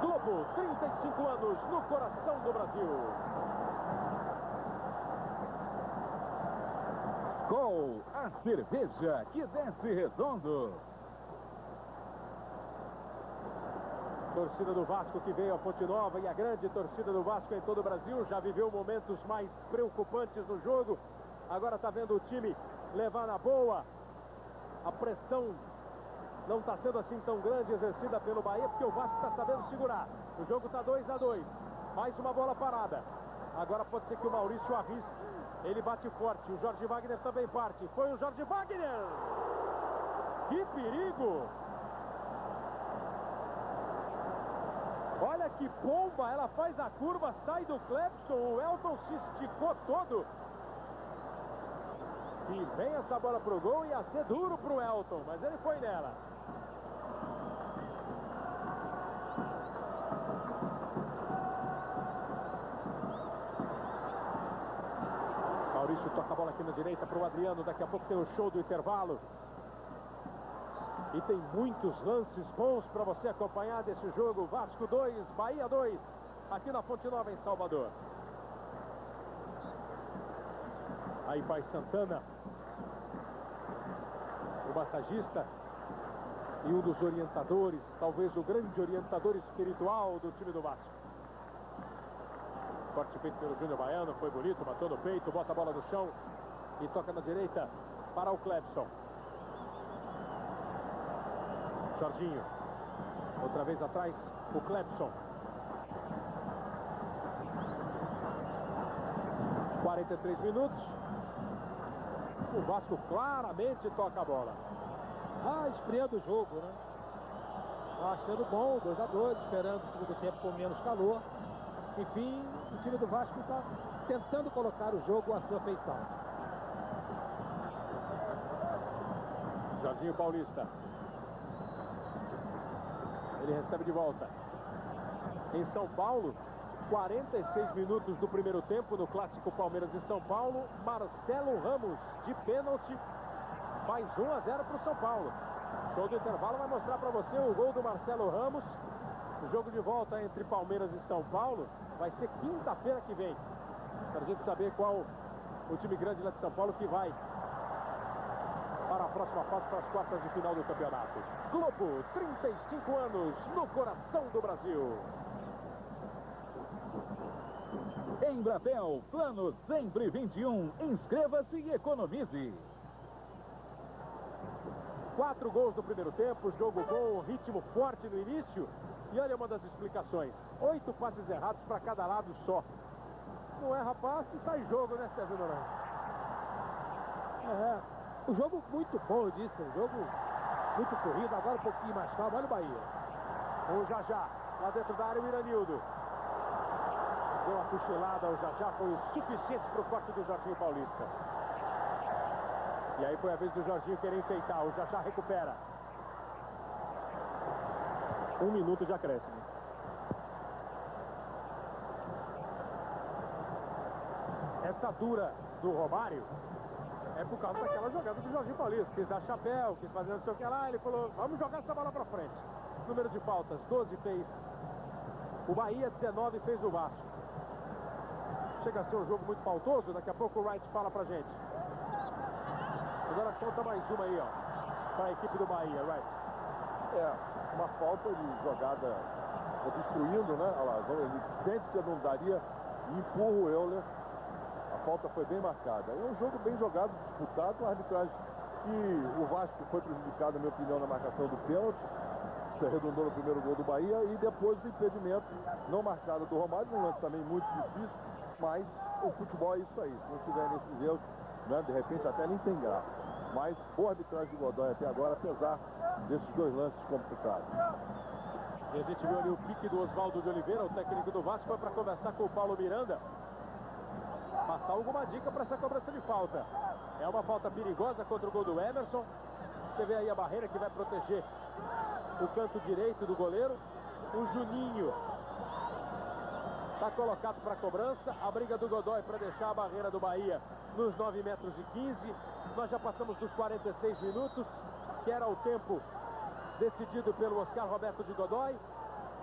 Globo, 35 anos no coração do Brasil. Skol, a cerveja que desce redondo. Torcida do Vasco que veio a Fonte Nova, e a grande torcida do Vasco em todo o Brasil já viveu momentos mais preocupantes no jogo. Agora está vendo o time levar na boa. A pressão não está sendo assim tão grande exercida pelo Bahia, porque o Vasco está sabendo segurar. O jogo está 2-2. Mais uma bola parada. Agora pode ser que o Maurício arrisque. Ele bate forte. O Jorge Wagner também parte. Foi o Jorge Wagner. Que perigo! Olha que bomba, ela faz a curva, sai do Clepson, o Elton se esticou todo. E vem essa bola pro gol, ia ser duro pro Elton, mas ele foi nela. Maurício toca a bola aqui na direita pro Adriano, daqui a pouco tem o show do intervalo. E tem muitos lances bons para você acompanhar desse jogo. Vasco 2, Bahia 2, aqui na Fonte Nova, em Salvador. Aí vai Santana, o massagista e um dos orientadores, talvez o grande orientador espiritual do time do Vasco. Corte feito pelo Júnior Baiano, foi bonito, matou no peito, bota a bola no chão e toca na direita para o Clepson. Jorginho, outra vez atrás, o Clepson. 43 minutos. O Vasco claramente toca a bola. Esfriando o jogo, né? Achando bom, 2-2, esperando o segundo tempo com menos calor. Enfim, o time do Vasco está tentando colocar o jogo à sua feição. Jorginho Paulista. Ele recebe de volta. Em São Paulo, 46 minutos do primeiro tempo no clássico Palmeiras e São Paulo. Marcelo Ramos, de pênalti, faz 1-0 para o São Paulo. Show do intervalo vai mostrar para você o gol do Marcelo Ramos. O jogo de volta entre Palmeiras e São Paulo vai ser quinta-feira que vem. Para a gente saber qual o time grande lá de São Paulo que vai para a próxima fase, para as quartas de final do campeonato. Globo, 35 anos no coração do Brasil. Embratel, plano sempre 21. Inscreva-se e economize. 4 gols no primeiro tempo, jogo bom, ritmo forte no início. E olha uma das explicações. 8 passes errados para cada lado só. Não erra passe, sai jogo, né, Sérgio Noronha? O jogo muito bom, eu disse. Um jogo muito corrido, agora um pouquinho mais calmo. Olha o Bahia. O Jajá, lá dentro da área, o Iranildo. Deu a cochilada ao Jajá foi o suficiente para o corte do Jorginho Paulista. E aí foi a vez do Jorginho querer enfeitar. O Jajá recupera. 1 minuto de acréscimo. Essa dura do Romário é por causa daquela jogada do Jorginho Paulista. Quis dar chapéu, quis fazer não sei o que lá. Ele falou, vamos jogar essa bola pra frente. Número de faltas, 12 fez o Bahia, 19 fez o Vasco. Chega a ser um jogo muito faltoso. Daqui a pouco o Wright fala pra gente. Agora conta mais uma aí, ó, para a equipe do Bahia, Wright. Uma falta de jogada obstruindo, né? Olha lá, ele sente que não daria e empurra o Euler. A falta foi bem marcada. É um jogo bem jogado, disputado, uma arbitragem que o Vasco foi prejudicado, na minha opinião, na marcação do pênalti. Isso arredondou no primeiro gol do Bahia e depois do impedimento não marcado do Romário, um lance também muito difícil, mas o futebol é isso aí. Se não tiver nesses erros, né, de repente até nem tem graça. Mas boa arbitragem do Godoy até agora, apesar desses dois lances complicados. E a gente viu ali o pique do Oswaldo de Oliveira, o técnico do Vasco, foi para conversar com o Paulo Miranda. Passar alguma dica para essa cobrança de falta. É uma falta perigosa contra o gol do Emerson. Você vê aí a barreira que vai proteger o canto direito do goleiro. O Juninho está colocado para a cobrança. A briga do Godoy para deixar a barreira do Bahia nos 9 metros e 15. Nós já passamos dos 46 minutos, que era o tempo decidido pelo Oscar Roberto de Godoy.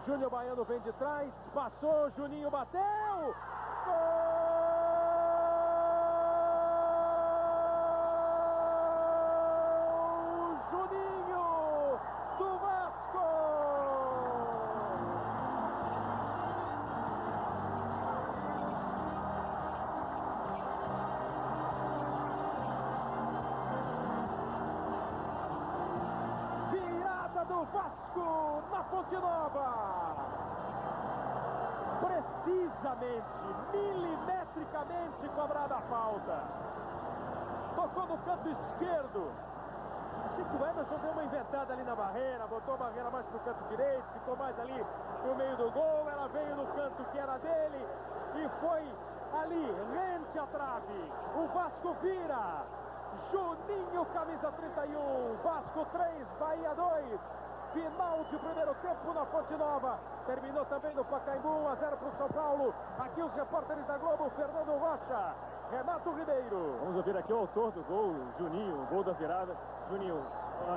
Júnior Baiano vem de trás, passou, Juninho bateu! Gol! Juninho do Vasco! Virada do Vasco na Fonte Nova! Precisamente, milimetricamente cobrada a falta. Tocou no canto esquerdo. Achei que o Emerson deu uma inventada ali na barreira, botou a barreira mais pro canto direito, ficou mais ali no meio do gol. Ela veio no canto que era dele e foi ali, rente à trave. O Vasco vira. Juninho, camisa 31. Vasco 3, Bahia 2. Final de primeiro tempo na Fonte Nova. Terminou também no Pacaembu, 1-0 para o São Paulo. Aqui os repórteres da Globo, Fernando Rocha, Renato Ribeiro. Vamos ouvir aqui o autor do gol, Juninho, o gol da virada. Juninho,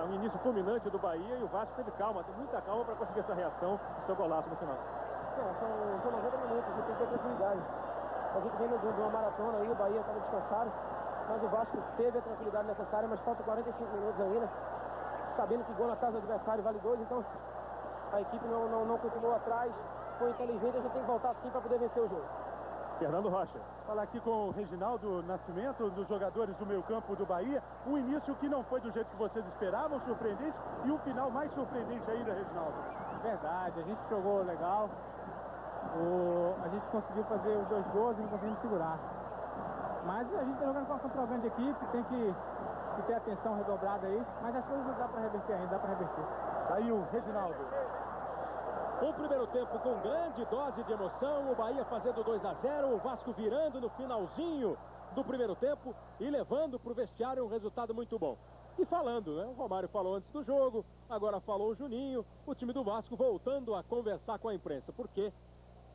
um início fulminante do Bahia e o Vasco teve calma, tem muita calma para conseguir essa reação do seu golaço no final. São 90 minutos, você tem que ter tranquilidade. A gente vem de uma maratona aí, o Bahia estava descansado, mas o Vasco teve a tranquilidade necessária, mas faltam 45 minutos ainda. Sabendo que gol na casa do adversário vale 2, então a equipe não continuou atrás, foi inteligente, a gente tem que voltar sim para poder vencer o jogo. Fernando Rocha. Falar aqui com o Reginaldo Nascimento, dos jogadores do meio campo do Bahia. Um início que não foi do jeito que vocês esperavam, surpreendente, e um final mais surpreendente ainda, Reginaldo. Verdade, a gente jogou legal, a gente conseguiu fazer os 2 gols e não conseguimos segurar. Mas a gente está jogando contra uma grande equipe, tem que ter atenção redobrada aí, mas as coisas não dá para reverter ainda, dá para reverter. Aí o Reginaldo. Um primeiro tempo com grande dose de emoção, o Bahia fazendo 2-0, o Vasco virando no finalzinho do primeiro tempo e levando para o vestiário um resultado muito bom. E falando, né? O Romário falou antes do jogo, agora falou o Juninho, o time do Vasco voltando a conversar com a imprensa, porque,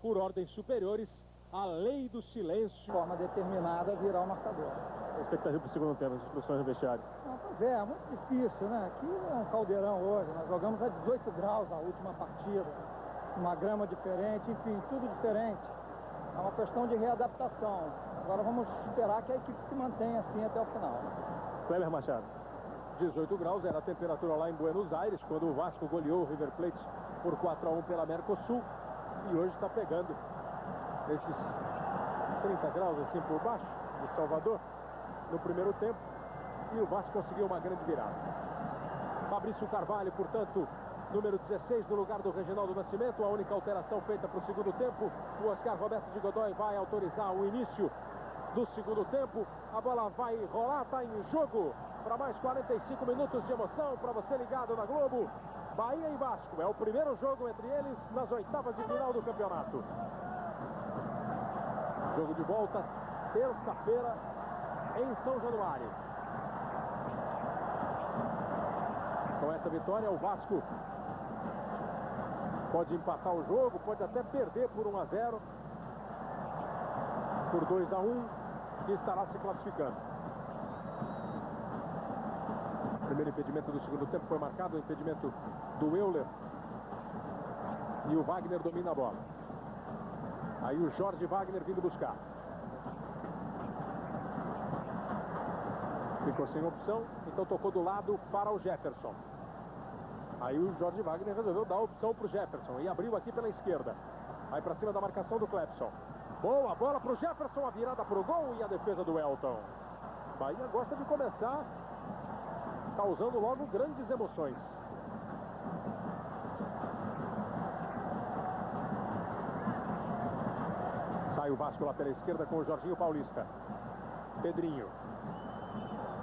por ordens superiores, a lei do silêncio. De forma determinada virar o marcador. A expectativa para o segundo tempo, as instruções do vestiário. Pois é muito difícil, né? Aqui é um caldeirão hoje, nós jogamos a 18 graus na última partida, uma grama diferente, enfim, tudo diferente. É uma questão de readaptação. Agora vamos esperar que a equipe se mantenha assim até o final. Kleber Machado. 18 graus era a temperatura lá em Buenos Aires, quando o Vasco goleou o River Plate por 4-1 pela Mercosul. E hoje está pegando esses 30 graus assim por baixo de Salvador no primeiro tempo. E o Vasco conseguiu uma grande virada. Fabrício Carvalho, portanto, número 16 no lugar do Reginaldo Nascimento. A única alteração feita para o segundo tempo. O Oscar Roberto de Godoy vai autorizar o início do segundo tempo. A bola vai rolar, está em jogo para mais 45 minutos de emoção para você ligado na Globo. Bahia e Vasco. É o primeiro jogo entre eles nas oitavas de final do campeonato. Jogo de volta, terça-feira, em São Januário. Com essa vitória, o Vasco pode empatar o jogo, pode até perder por 1-0, por 2-1, e estará se classificando. O primeiro impedimento do segundo tempo foi marcado, o impedimento do Euler. E o Wagner domina a bola. Aí o Jorge Wagner vindo buscar. Ficou sem opção, então tocou do lado para o Jefferson. Aí o Jorge Wagner resolveu dar a opção para o Jefferson e abriu aqui pela esquerda. Aí para cima da marcação do Clepson. Boa bola para o Jefferson, a virada para o gol e a defesa do Elton. Bahia gosta de começar causando logo grandes emoções. Sai o Vasco lá pela esquerda com o Jorginho Paulista. Pedrinho.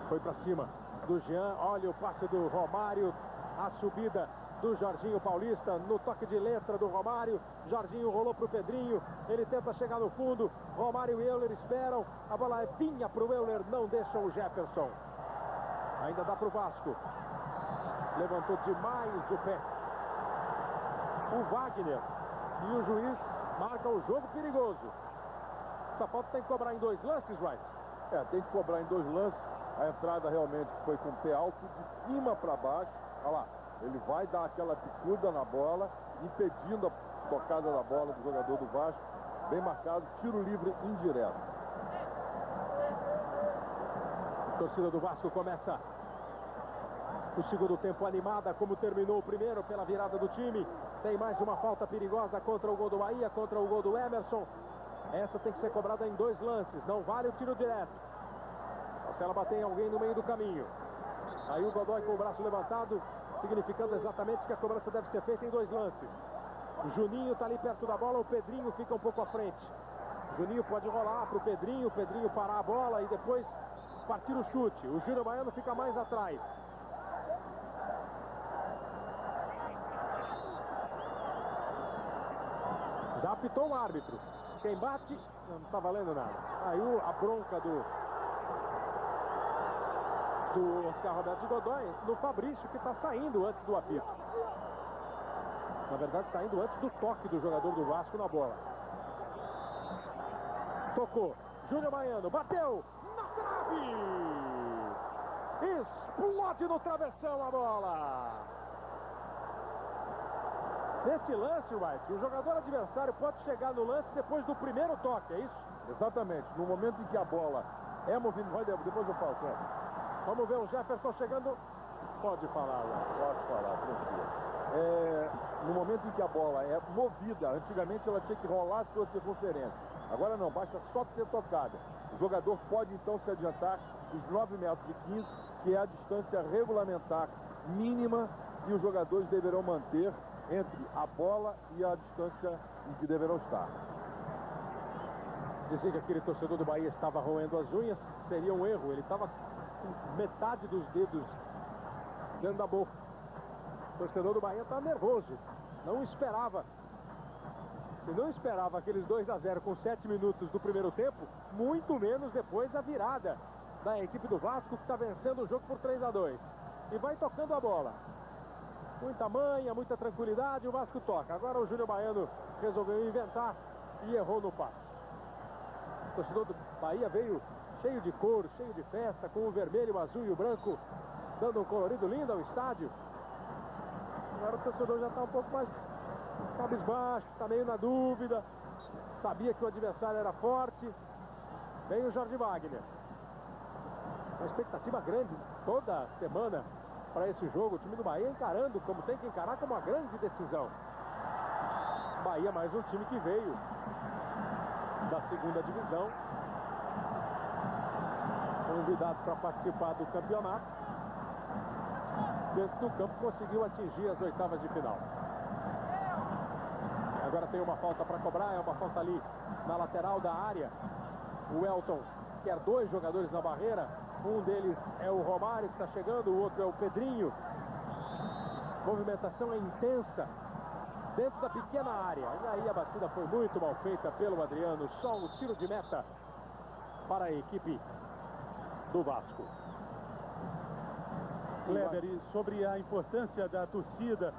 Foi para cima do Jean. Olha o passe do Romário. A subida do Jorginho Paulista. No toque de letra do Romário. Jorginho rolou para o Pedrinho. Ele tenta chegar no fundo. Romário e Euler esperam. A bola é pinha para o Euler. Não deixa o Jefferson. Ainda dá para o Vasco. Levantou demais o pé. O Wagner. E o juiz marca o jogo perigoso. Essa falta tem que cobrar em 2 lances, Wright? Tem que cobrar em 2 lances. A entrada realmente foi com o pé alto, de cima para baixo. Olha lá, ele vai dar aquela picuda na bola, impedindo a tocada da bola do jogador do Vasco. Bem marcado, tiro livre indireto. A torcida do Vasco começa o segundo tempo animada, como terminou o primeiro, pela virada do time. Tem mais uma falta perigosa contra o gol do Bahia, contra o gol do Emerson. Essa tem que ser cobrada em 2 lances, não vale o tiro direto. Se ela bater em alguém no meio do caminho. Aí o Godoy com o braço levantado, significando exatamente que a cobrança deve ser feita em 2 lances. O Juninho está ali perto da bola, o Pedrinho fica um pouco à frente. O Juninho pode rolar para o Pedrinho parar a bola e depois partir o chute. O Júnior Baiano fica mais atrás. Já apitou o árbitro. Quem bate, não está valendo nada. Aí a bronca do Oscar Roberto de Godoy no Fabrício, que está saindo antes do apito. Na verdade, saindo antes do toque do jogador do Vasco na bola. Tocou. Júnior Baiano bateu na trave. Explode no travessão a bola. Nesse lance, White, o jogador adversário pode chegar no lance depois do primeiro toque, é isso? Exatamente. No momento em que a bola é movida... Depois eu falo, certo? Vamos ver o Jefferson chegando. Pode falar, White. Pode falar, tranquilo. No momento em que a bola é movida, antigamente ela tinha que rolar a sua circunferência. Agora não, basta só ser tocada. O jogador pode então se adiantar os 9 metros e 15, que é a distância regulamentar mínima que os jogadores deverão manter entre a bola e a distância em que deverão estar. Dizer que aquele torcedor do Bahia estava roendo as unhas seria um erro. Ele estava com metade dos dedos dentro da boca. O torcedor do Bahia está nervoso. Não esperava. Se não esperava aqueles 2-0 com 7 minutos do primeiro tempo, muito menos depois da virada da equipe do Vasco, que está vencendo o jogo por 3-2. E vai tocando a bola. Muita manha, muita tranquilidade, o Vasco toca. Agora o Júnior Baiano resolveu inventar e errou no passe. O torcedor do Bahia veio cheio de cor, cheio de festa, com o vermelho, o azul e o branco, dando um colorido lindo ao estádio. Agora o torcedor já está um pouco mais cabisbaixo, está meio na dúvida, sabia que o adversário era forte. Vem o Jorge Wagner. Uma expectativa grande toda semana para esse jogo, o time do Bahia encarando como tem que encarar, como uma grande decisão. Bahia mais um time que veio da segunda divisão, convidado para participar do campeonato. Dentro do campo conseguiu atingir as 8ª de final. Agora tem uma falta para cobrar, é uma falta ali na lateral da área. O Elton quer 2 jogadores na barreira. Um deles é o Romário, que está chegando, o outro é o Pedrinho. Movimentação é intensa dentro da pequena área. E aí a batida foi muito mal feita pelo Adriano. Só um tiro de meta para a equipe do Vasco. Kleber, e sobre a importância da torcida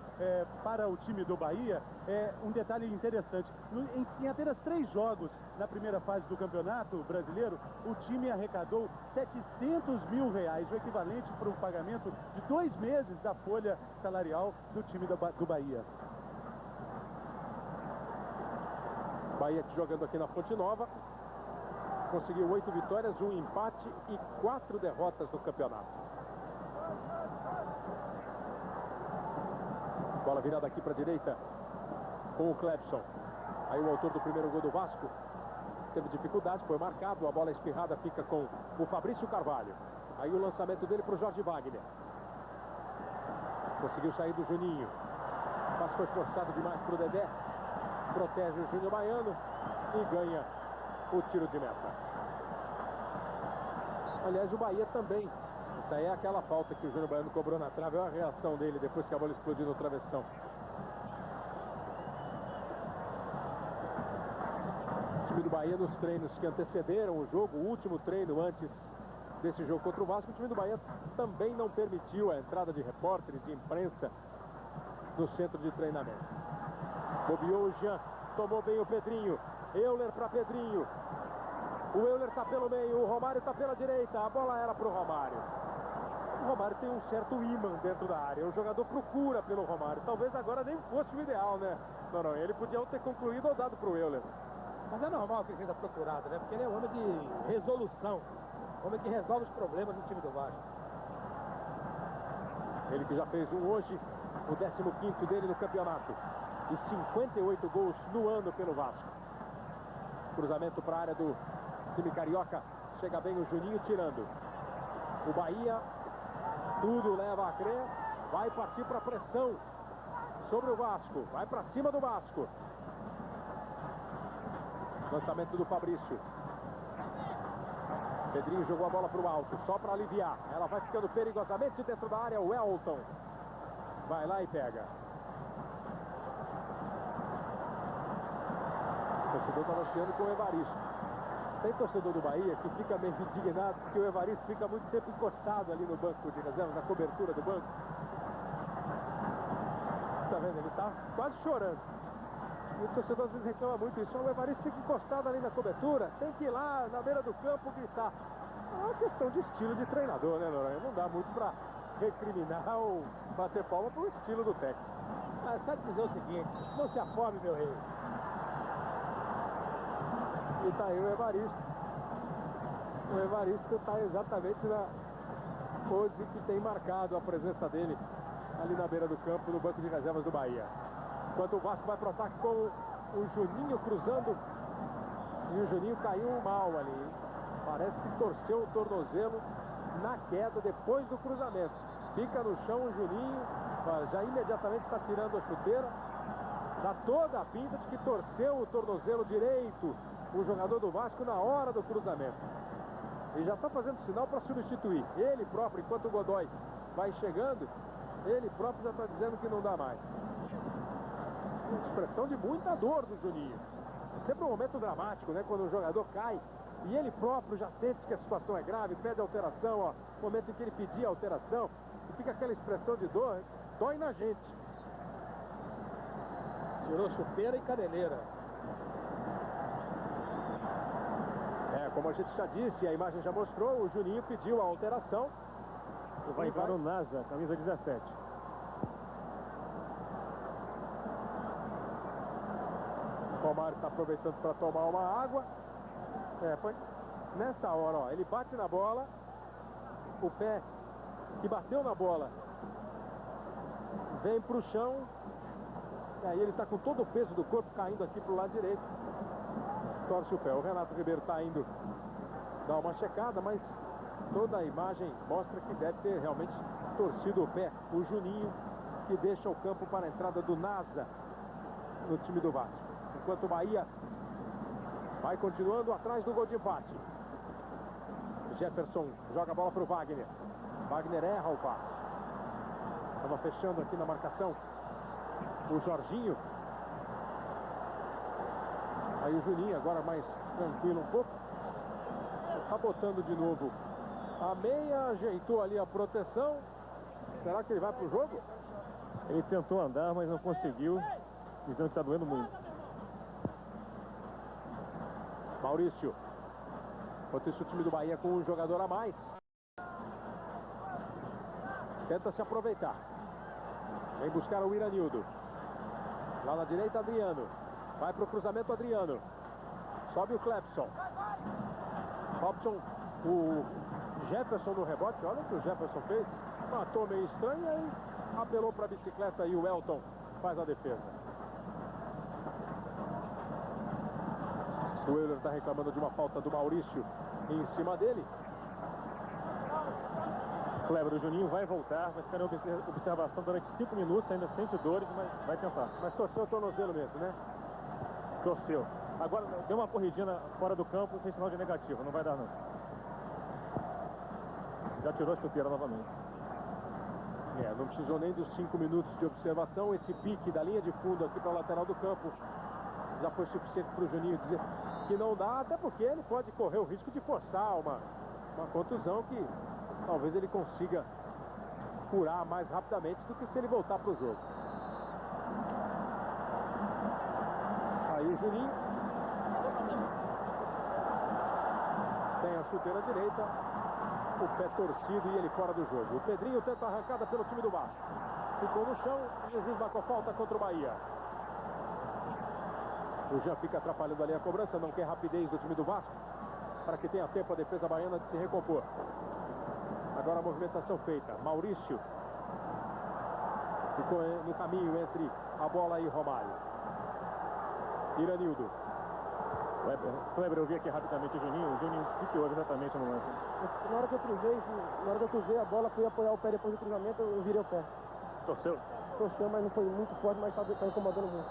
para o time do Bahia, um detalhe interessante. Em apenas 3 jogos na primeira fase do Campeonato Brasileiro, o time arrecadou R$700 mil, o equivalente para um pagamento de 2 meses da folha salarial do time do Bahia. Bahia jogando aqui na Fonte Nova. Conseguiu 8 vitórias, 1 empate e 4 derrotas no campeonato. Bola virada aqui para a direita com o Clebson. Aí o autor do primeiro gol do Vasco teve dificuldade, foi marcado. A bola espirrada fica com o Fabrício Carvalho. Aí o lançamento dele para o Jorge Wagner. Conseguiu sair do Juninho. O passe foi forçado demais para o Dedé. Protege o Júnior Baiano e ganha o tiro de meta. Aliás, o Bahia também. Isso aí é aquela falta que o Júnior Baiano cobrou na trave. Olha a reação dele depois que a bola explodiu no travessão. O time do Bahia nos treinos que antecederam o jogo, o último treino antes desse jogo contra o Vasco, o time do Bahia também não permitiu a entrada de repórteres, de imprensa no centro de treinamento. Bobeou o Jean, tomou bem o Pedrinho. Euler para Pedrinho. O Euler está pelo meio, o Romário está pela direita. A bola era para o Romário. O Romário tem um certo imã dentro da área. O jogador procura pelo Romário. Talvez agora nem fosse o ideal, né? Não, ele podia ter concluído ou dado para o Euler. Mas é normal que ele seja procurado, né? Porque ele é um homem de resolução. Homem que resolve os problemas do time do Vasco. Ele que já fez um hoje, o 15º dele no campeonato. E 58 gols no ano pelo Vasco. Cruzamento para a área do time carioca. Chega bem o Juninho tirando. O Bahia, tudo leva a crer, vai partir para a pressão sobre o Vasco. Vai para cima do Vasco. Lançamento do Fabrício. Pedrinho jogou a bola para o alto, só para aliviar. Ela vai ficando perigosamente dentro da área. O Elton vai lá e pega. O torcedor está baixando com o Evaristo. Tem torcedor do Bahia que fica meio indignado porque o Evaristo fica muito tempo encostado ali no banco de reserva, na cobertura do banco. Tá vendo? Ele tá quase chorando. E o torcedor às vezes reclama muito isso. O Evaristo fica encostado ali na cobertura, tem que ir lá na beira do campo gritar. É uma questão de estilo de treinador, né, Noronha? Não dá muito para recriminar ou bater palma pro estilo do técnico. Mas sabe dizer o seguinte, não se afobe, meu rei. E tá aí o Evaristo. O Evaristo está exatamente na pose que tem marcado a presença dele ali na beira do campo, no banco de reservas do Bahia. Enquanto o Vasco vai para o ataque com o Juninho cruzando. E o Juninho caiu mal ali. Parece que torceu o tornozelo na queda depois do cruzamento. Fica no chão o Juninho, já imediatamente está tirando a chuteira. Dá toda a pinta de que torceu o tornozelo direito o jogador do Vasco na hora do cruzamento. E já está fazendo sinal para substituir. Ele próprio, enquanto o Godoy vai chegando, ele próprio já está dizendo que não dá mais. Expressão de muita dor do Juninho. É sempre um momento dramático, né? Quando o jogador cai e ele próprio já sente que a situação é grave, pede alteração, ó. No momento em que ele pedia alteração, e fica aquela expressão de dor, dói na gente. Tirou chuteira e caneleira. Como a gente já disse, a imagem já mostrou, o Juninho pediu a alteração. Vai entrar o Nasa, camisa 17. O Romário está aproveitando para tomar uma água. Foi nessa hora, ó, ele bate na bola, o pé que bateu na bola vem para o chão, e aí ele está com todo o peso do corpo caindo aqui para o lado direito. Torce o pé. O Renato Ribeiro está indo dar uma checada, mas toda a imagem mostra que deve ter realmente torcido o pé. O Juninho, que deixa o campo para a entrada do Nasa no time do Vasco. Enquanto o Bahia vai continuando atrás do gol de empate. Jefferson joga a bola para o Wagner. Wagner erra o passe. Estava fechando aqui na marcação o Jorginho. Aí o Juninho agora mais tranquilo um pouco. Tá botando de novo a meia, ajeitou ali a proteção. Será que ele vai pro jogo? Ele tentou andar, mas não conseguiu. Dizendo que tá doendo muito. Maurício. Enquanto isso, o time do Bahia com um jogador a mais. Tenta se aproveitar. Vem buscar o Iranildo. Lá na direita, Adriano. Vai pro cruzamento, Adriano. Sobe o Clepson. Robson, o Jefferson no rebote. Olha o que o Jefferson fez. Matou meio estranho e aí apelou para a bicicleta e o Elton faz a defesa. O Euler está reclamando de uma falta do Maurício em cima dele. Kleber, o Juninho vai voltar, vai ficar em observação durante 5 minutos, ainda sente dores, mas vai tentar. Mas torceu o tornozelo mesmo, né? Torceu. Agora deu uma corridinha fora do campo, tem sinal de negativo, não vai dar não. Já tirou a chuteira novamente. Não precisou nem dos 5 minutos de observação. Esse pique da linha de fundo aqui para a lateral do campo já foi suficiente para o Juninho dizer que não dá, até porque ele pode correr o risco de forçar uma contusão que talvez ele consiga curar mais rapidamente do que se ele voltar para o jogo. Aí o Juninho, sem a chuteira direita, o pé torcido e ele fora do jogo. O Pedrinho tenta a arrancada pelo time do Vasco. Ficou no chão e o juiz marcou falta contra o Bahia. O Jean fica atrapalhando ali a cobrança, não quer rapidez do time do Vasco, para que tenha tempo a defesa baiana de se recompor. Agora a movimentação feita. Maurício ficou no caminho entre a bola e Romário. Iranildo. Kleber, eu vi aqui rapidamente o Juninho ficou exatamente no lance. Na hora que eu cruzei a bola, fui apoiar o pé depois do cruzamento, eu virei o pé. Torceu? Torceu, mas não foi muito forte, mas tá incomodando muito.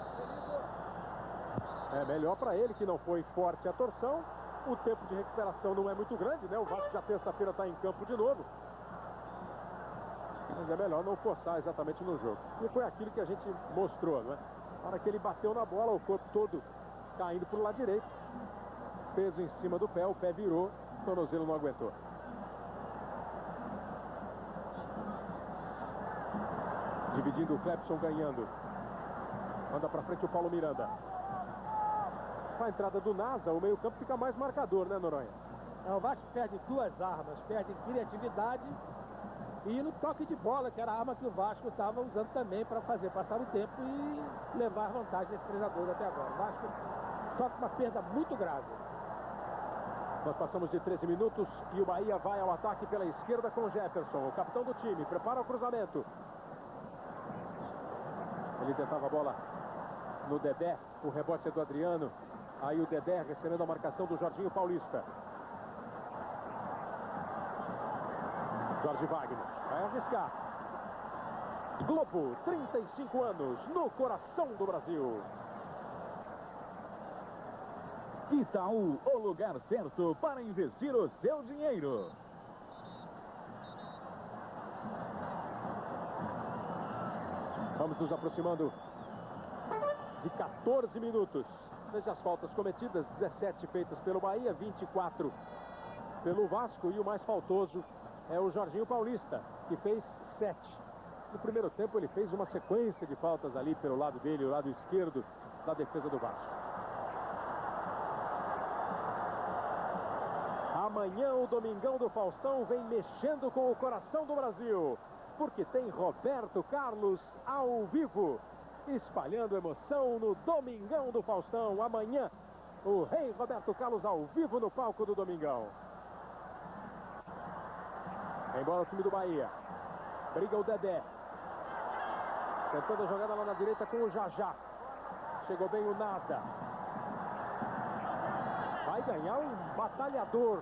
É melhor para ele que não foi forte a torção. O tempo de recuperação não é muito grande, né? O Vasco já terça-feira está em campo de novo. Mas é melhor não forçar exatamente no jogo. E foi aquilo que a gente mostrou, né? Na hora que ele bateu na bola, o corpo todo caindo para o lado direito. Peso em cima do pé, o pé virou, o tornozelo não aguentou. Dividindo o Clepson, ganhando. Manda para frente o Paulo Miranda. Com a entrada do Nasa, o meio-campo fica mais marcador, né, Noronha? O Vasco perde duas armas, perde criatividade e no toque de bola, que era a arma que o Vasco estava usando também para fazer passar o tempo e levar vantagem nesse 3-2 até agora. O Vasco sofre uma perda muito grave. Nós passamos de 13 minutos e o Bahia vai ao ataque pela esquerda com o Jefferson, o capitão do time, prepara o cruzamento. Ele tentava a bola no Dedé, o rebote é do Adriano. Aí o Dedé recebendo a marcação do Jorginho Paulista. Jorge Wagner vai arriscar. Globo, 35 anos, no coração do Brasil. Itaú, o lugar certo para investir o seu dinheiro. Vamos nos aproximando de 14 minutos. Veja as faltas cometidas, 17 feitas pelo Bahia, 24 pelo Vasco. E o mais faltoso é o Jorginho Paulista, que fez 7. No primeiro tempo ele fez uma sequência de faltas ali pelo lado dele, o lado esquerdo da defesa do Vasco. Amanhã o Domingão do Faustão vem mexendo com o coração do Brasil, porque tem Roberto Carlos ao vivo, espalhando emoção no Domingão do Faustão. Amanhã, o rei Roberto Carlos ao vivo no palco do Domingão. Embora o time do Bahia. Briga o Dedé. Tentando a jogada lá na direita com o Jajá. Chegou bem o Nada. Vai ganhar um batalhador.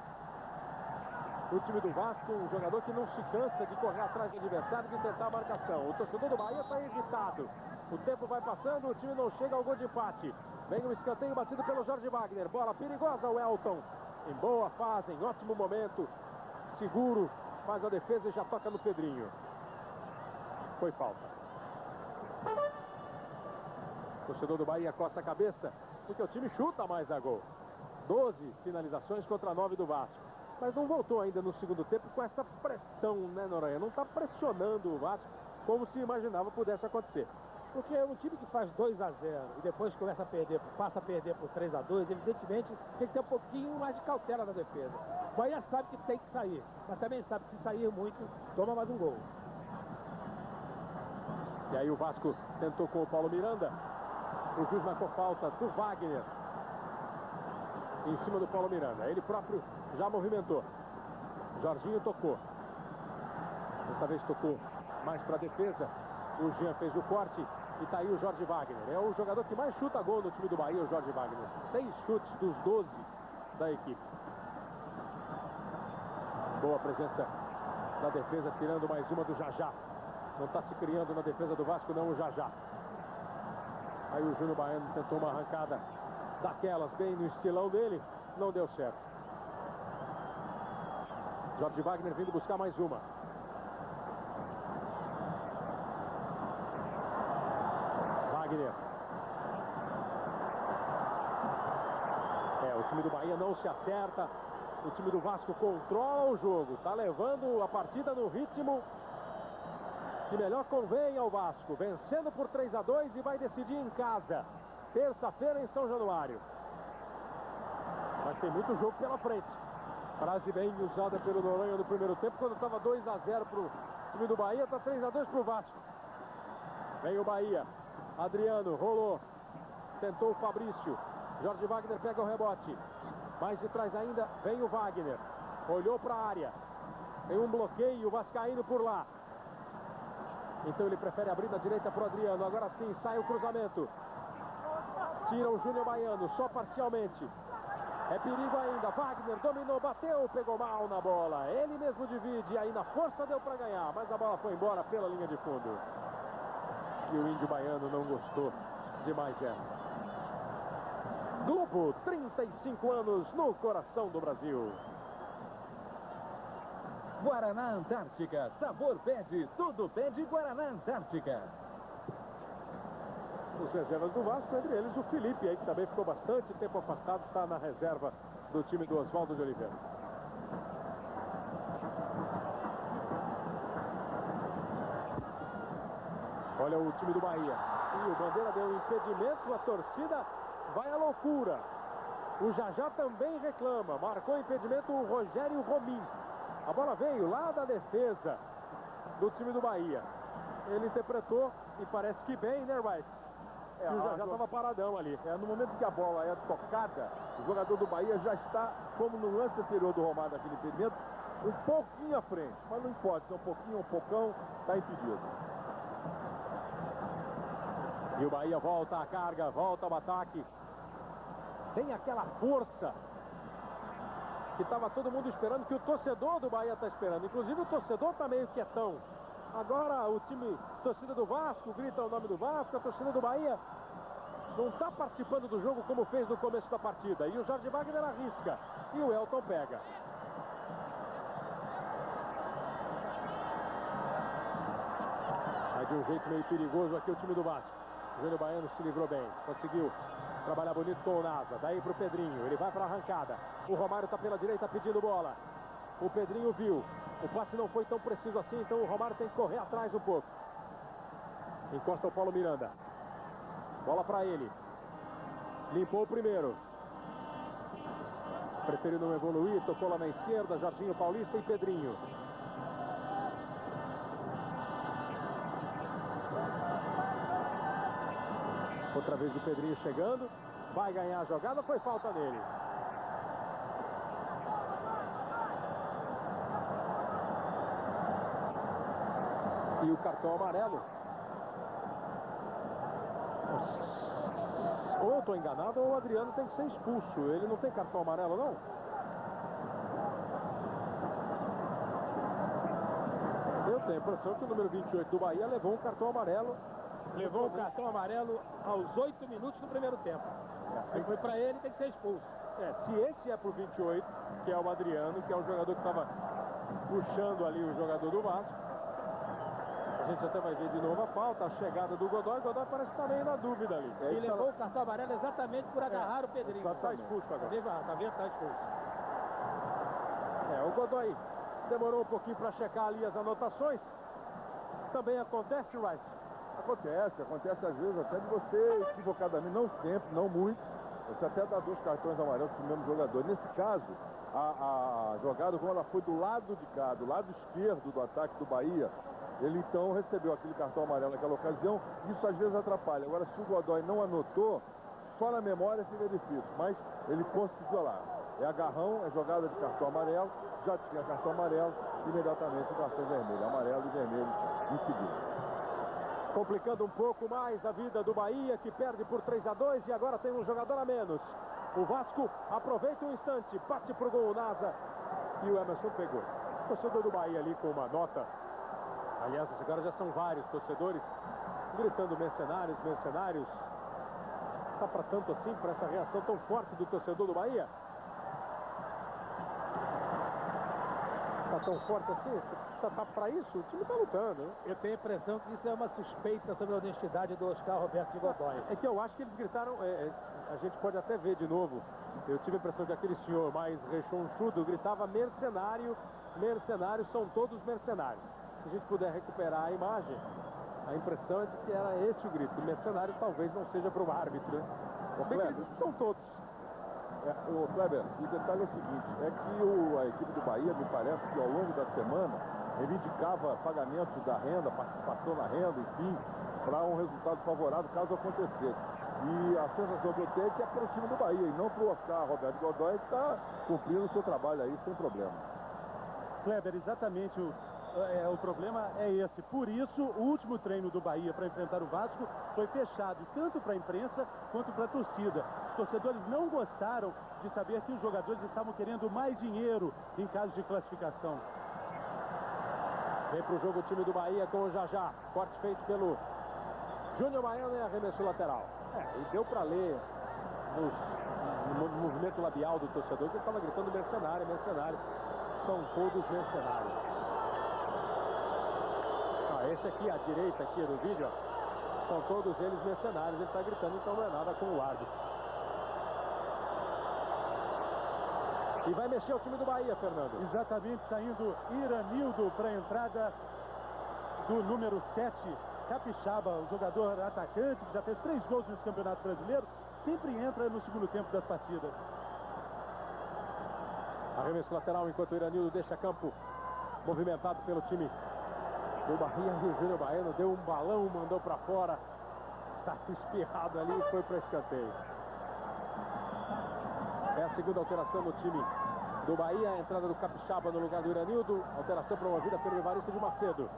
O time do Vasco, um jogador que não se cansa de correr atrás do adversário e de tentar a marcação. O torcedor do Bahia está irritado. O tempo vai passando, o time não chega ao gol de empate. Vem o escanteio batido pelo Jorge Wagner. Bola perigosa, o Elton. Em boa fase, em ótimo momento. Seguro, faz a defesa e já toca no Pedrinho. Foi falta. O torcedor do Bahia coça a cabeça porque o time chuta mais a gol. 12 finalizações contra 9 do Vasco. Mas não voltou ainda no segundo tempo com essa pressão, né, Noronha? Não está pressionando o Vasco como se imaginava pudesse acontecer. Porque um time que faz 2-0 e depois começa a perder, passa a perder por 3-2, evidentemente tem que ter um pouquinho mais de cautela na defesa. O Bahia sabe que tem que sair, mas também sabe que se sair muito, toma mais um gol. E aí o Vasco tentou com o Paulo Miranda. O juiz marcou falta do Wagner em cima do Paulo Miranda. Ele próprio já movimentou. Jorginho tocou. Dessa vez tocou mais para a defesa. O Jean fez o corte e tá aí o Jorge Wagner. É o jogador que mais chuta gol no time do Bahia, o Jorge Wagner. 6 chutes dos 12 da equipe. Boa presença da defesa, tirando mais uma do Jajá. Não está se criando na defesa do Vasco, não, o Jajá. Aí o Júnior Baiano tentou uma arrancada daquelas, bem no estilão dele. Não deu certo. Jorge Wagner vindo buscar mais uma. Wagner. O time do Bahia não se acerta. O time do Vasco controla o jogo. Está levando a partida no ritmo que melhor convém ao Vasco. Vencendo por 3-2 e vai decidir em casa. Terça-feira em São Januário. Mas tem muito jogo pela frente. Frase bem usada pelo Noronha no primeiro tempo, quando estava 2-0 para o time do Bahia, está 3-2 para o Vasco. Vem o Bahia. Adriano rolou. Tentou o Fabrício. Jorge Wagner pega o rebote. Mais de trás ainda vem o Wagner. Olhou para a área. Tem um bloqueio vascaíno por lá. Então ele prefere abrir na direita para o Adriano. Agora sim, sai o cruzamento. Tira o Júnior Baiano, só parcialmente. É perigo ainda. Wagner dominou, bateu, pegou mal na bola. Ele mesmo divide, aí na força deu para ganhar. Mas a bola foi embora pela linha de fundo. E o Índio Baiano não gostou de mais essa. Globo, 35 anos no coração do Brasil. Guaraná Antártica, sabor pede, tudo pede Guaraná Antártica. Os reservas do Vasco, entre eles o Felipe, aí que também ficou bastante tempo afastado, está na reserva do time do Oswaldo de Oliveira. Olha o time do Bahia. E o Bandeira deu um impedimento, a torcida vai à loucura. O Jajá também reclama. Marcou impedimento o Rogério Romim. A bola veio lá da defesa do time do Bahia. Ele interpretou e parece que bem, né, Wright? E o Jajá estava paradão ali. No momento que a bola é tocada, o jogador do Bahia já está, como no lance anterior do Romário daquele impedimento, um pouquinho à frente. Mas não importa, é um pouquinho, um pocão, está impedido. E o Bahia volta à carga, volta ao ataque. Sem aquela força que estava todo mundo esperando, que o torcedor do Bahia está esperando. Inclusive o torcedor está meio quietão. Agora o time, torcida do Vasco, grita o nome do Vasco. A torcida do Bahia não está participando do jogo como fez no começo da partida. E o Jorge Wagner arrisca. E o Elton pega. Vai de um jeito meio perigoso aqui o time do Vasco. O Júnior Baiano se livrou bem. Conseguiu trabalhar bonito com o Nasa. Daí para o Pedrinho. Ele vai para a arrancada. O Romário está pela direita pedindo bola. O Pedrinho viu. O passe não foi tão preciso assim, então o Romário tem que correr atrás um pouco. Encosta o Paulo Miranda. Bola para ele. Limpou o primeiro. Preferiu não evoluir. Tocou lá na esquerda. Jorginho Paulista e Pedrinho. Outra vez o Pedrinho chegando. Vai ganhar a jogada. Foi falta nele. E o cartão amarelo. Ou eu estou enganado ou o Adriano tem que ser expulso. Ele não tem cartão amarelo, não? Eu tenho a impressão que o número 28 do Bahia levou um cartão amarelo. Levou o cartão amarelo aos 8 minutos do primeiro tempo. Aí foi para ele, tem que ser expulso. Se esse é pro 28, que é o Adriano, que é o jogador que estava puxando ali o jogador do Vasco, A gente até vai ver de novo a falta, a chegada do Godoy. O Godoy parece que está meio na dúvida ali. E levou o cartão amarelo exatamente por agarrar o Pedrinho. Está expulso agora. Tá vendo? Tá expulso. O Godoy demorou um pouquinho para checar ali as anotações. Também acontece, Wright? Acontece às vezes até de você equivocadamente, não sempre, não muito. Você até dá 2 cartões amarelos para o mesmo jogador. Nesse caso, a jogada, como ela foi do lado de cá, do lado esquerdo do ataque do Bahia, ele então recebeu aquele cartão amarelo naquela ocasião. Isso às vezes atrapalha. Agora, se o Godoy não anotou, só na memória seria difícil. Mas ele conseguiu lá. É agarrão, é jogada de cartão amarelo. Já tinha cartão amarelo, imediatamente o cartão vermelho. Amarelo e vermelho em seguida. Complicando um pouco mais a vida do Bahia, que perde por 3-2 e agora tem um jogador a menos. O Vasco aproveita um instante, bate pro gol o Nasa e o Emerson pegou. O torcedor do Bahia ali com uma nota. Aliás, agora já são vários torcedores gritando mercenários, mercenários. Tá para tanto assim, para essa reação tão forte do torcedor do Bahia? Tá tão forte assim? Tá para isso? O time tá lutando, né? Eu tenho a impressão que isso é uma suspeita sobre a honestidade do Oscar Roberto de Godoy. É que eu acho que eles gritaram, a gente pode até ver de novo. Eu tive a impressão que aquele senhor mais rechonchudo gritava mercenário, mercenários são todos mercenários. Se a gente puder recuperar a imagem, a impressão é de que era esse o grito. Mercenário talvez não seja para o árbitro, né? Bem que eles são todos. O Kleber, o detalhe é o seguinte, é que a equipe do Bahia, me parece que ao longo da semana, reivindicava pagamento da renda, participação na renda, enfim, para um resultado favorável caso acontecesse. E a sensação que eu tenho é que é para o time do Bahia e não para o Oscar Roberto Godoy, que está cumprindo o seu trabalho aí sem problema. Kleber, exatamente o problema é esse. Por isso, o último treino do Bahia para enfrentar o Vasco foi fechado, tanto para a imprensa quanto para a torcida. Os torcedores não gostaram de saber que os jogadores estavam querendo mais dinheiro em caso de classificação. Vem para o jogo o time do Bahia com o Jajá. Corte feito pelo Júnior Baiano e arremesso lateral. E deu para ler no movimento labial do torcedor que ele estava gritando mercenário, mercenário. São todos mercenários. Esse aqui, à direita aqui do vídeo, ó, são todos eles mercenários. Ele está gritando, então não é nada com o árbitro. E vai mexer o time do Bahia, Fernando. Exatamente, saindo Iranildo para a entrada do número 7, Capixaba, o jogador atacante, que já fez 3 gols nesse Campeonato Brasileiro, sempre entra no segundo tempo das partidas. Arremesso lateral enquanto o Iranildo deixa campo movimentado pelo time do Bahia. E o Júnior Baiano deu um balão, mandou para fora, saiu espirrado ali e foi para escanteio. É a segunda alteração no time do Bahia, a entrada do Capixaba no lugar do Iranildo, alteração promovida pelo Evaristo de Macedo.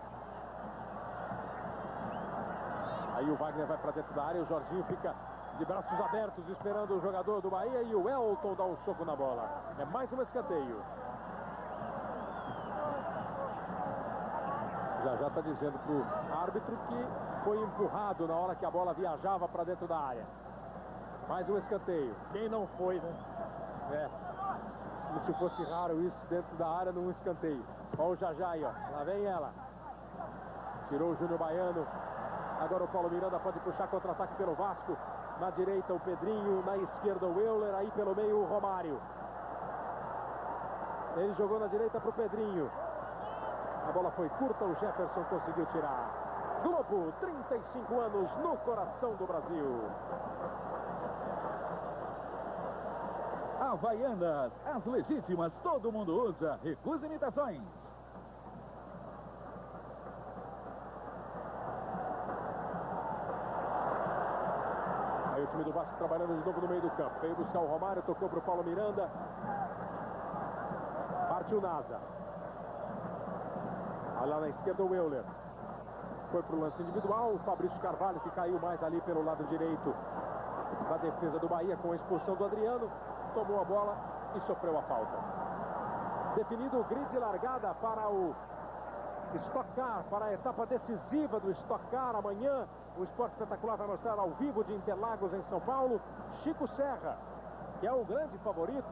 Aí o Wagner vai para dentro da área, o Jorginho fica de braços abertos esperando o jogador do Bahia e o Elton dá um soco na bola. É mais um escanteio. Já está dizendo para o árbitro que foi empurrado na hora que a bola viajava para dentro da área. Mais um escanteio. Quem não foi, né? Como se fosse raro isso dentro da área num escanteio. Olha o Jajá aí, ó. Lá vem ela. Tirou o Júnior Baiano. Agora o Paulo Miranda pode puxar contra-ataque pelo Vasco. Na direita o Pedrinho, na esquerda o Euler, aí pelo meio o Romário. Ele jogou na direita para o Pedrinho. A bola foi curta, o Jefferson conseguiu tirar. Globo, 35 anos no coração do Brasil. Havaianas, as legítimas, todo mundo usa. Recusa imitações. Aí o time do Vasco trabalhando de novo no meio do campo. Veio buscar o Romário, tocou para o Paulo Miranda. Partiu Nasa. Lá na esquerda o Euler. Foi para o lance individual. O Fabrício Carvalho, que caiu mais ali pelo lado direito da defesa do Bahia com a expulsão do Adriano. Tomou a bola e sofreu a falta. Definido o grid de largada para o Stock Car, para a etapa decisiva do Stock Car. Amanhã o Esporte Espetacular vai mostrar ao vivo de Interlagos, em São Paulo, Chico Serra, que é o grande favorito,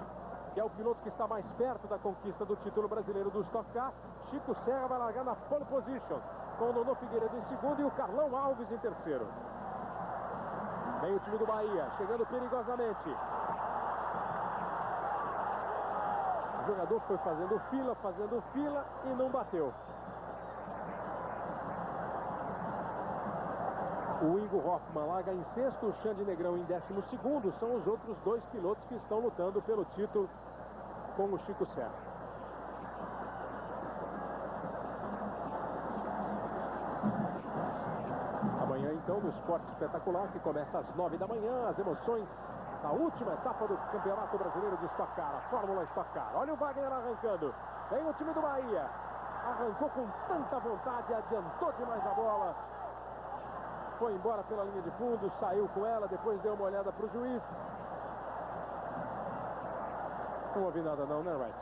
que é o piloto que está mais perto da conquista do título brasileiro do Stock Car. Chico Serra vai largar na pole position. com o Nono Figueiredo em segundo e o Carlão Alves em terceiro. Vem o time do Bahia, chegando perigosamente. O jogador foi fazendo fila e não bateu. O Ingo Hoffmann larga em sexto, o Xande Negrão em 12º. São os outros dois pilotos que estão lutando pelo título com o Chico Serra. Amanhã, então, no Esporte Espetacular, que começa às 9 da manhã, as emoções da última etapa do Campeonato Brasileiro de Stock Car, a Fórmula Stock Car. Olha o Wagner arrancando. Vem o time do Bahia. Arrancou com tanta vontade, adiantou demais a bola. Foi embora pela linha de fundo, saiu com ela, depois deu uma olhada para o juiz. Não houve nada não, né, Wright?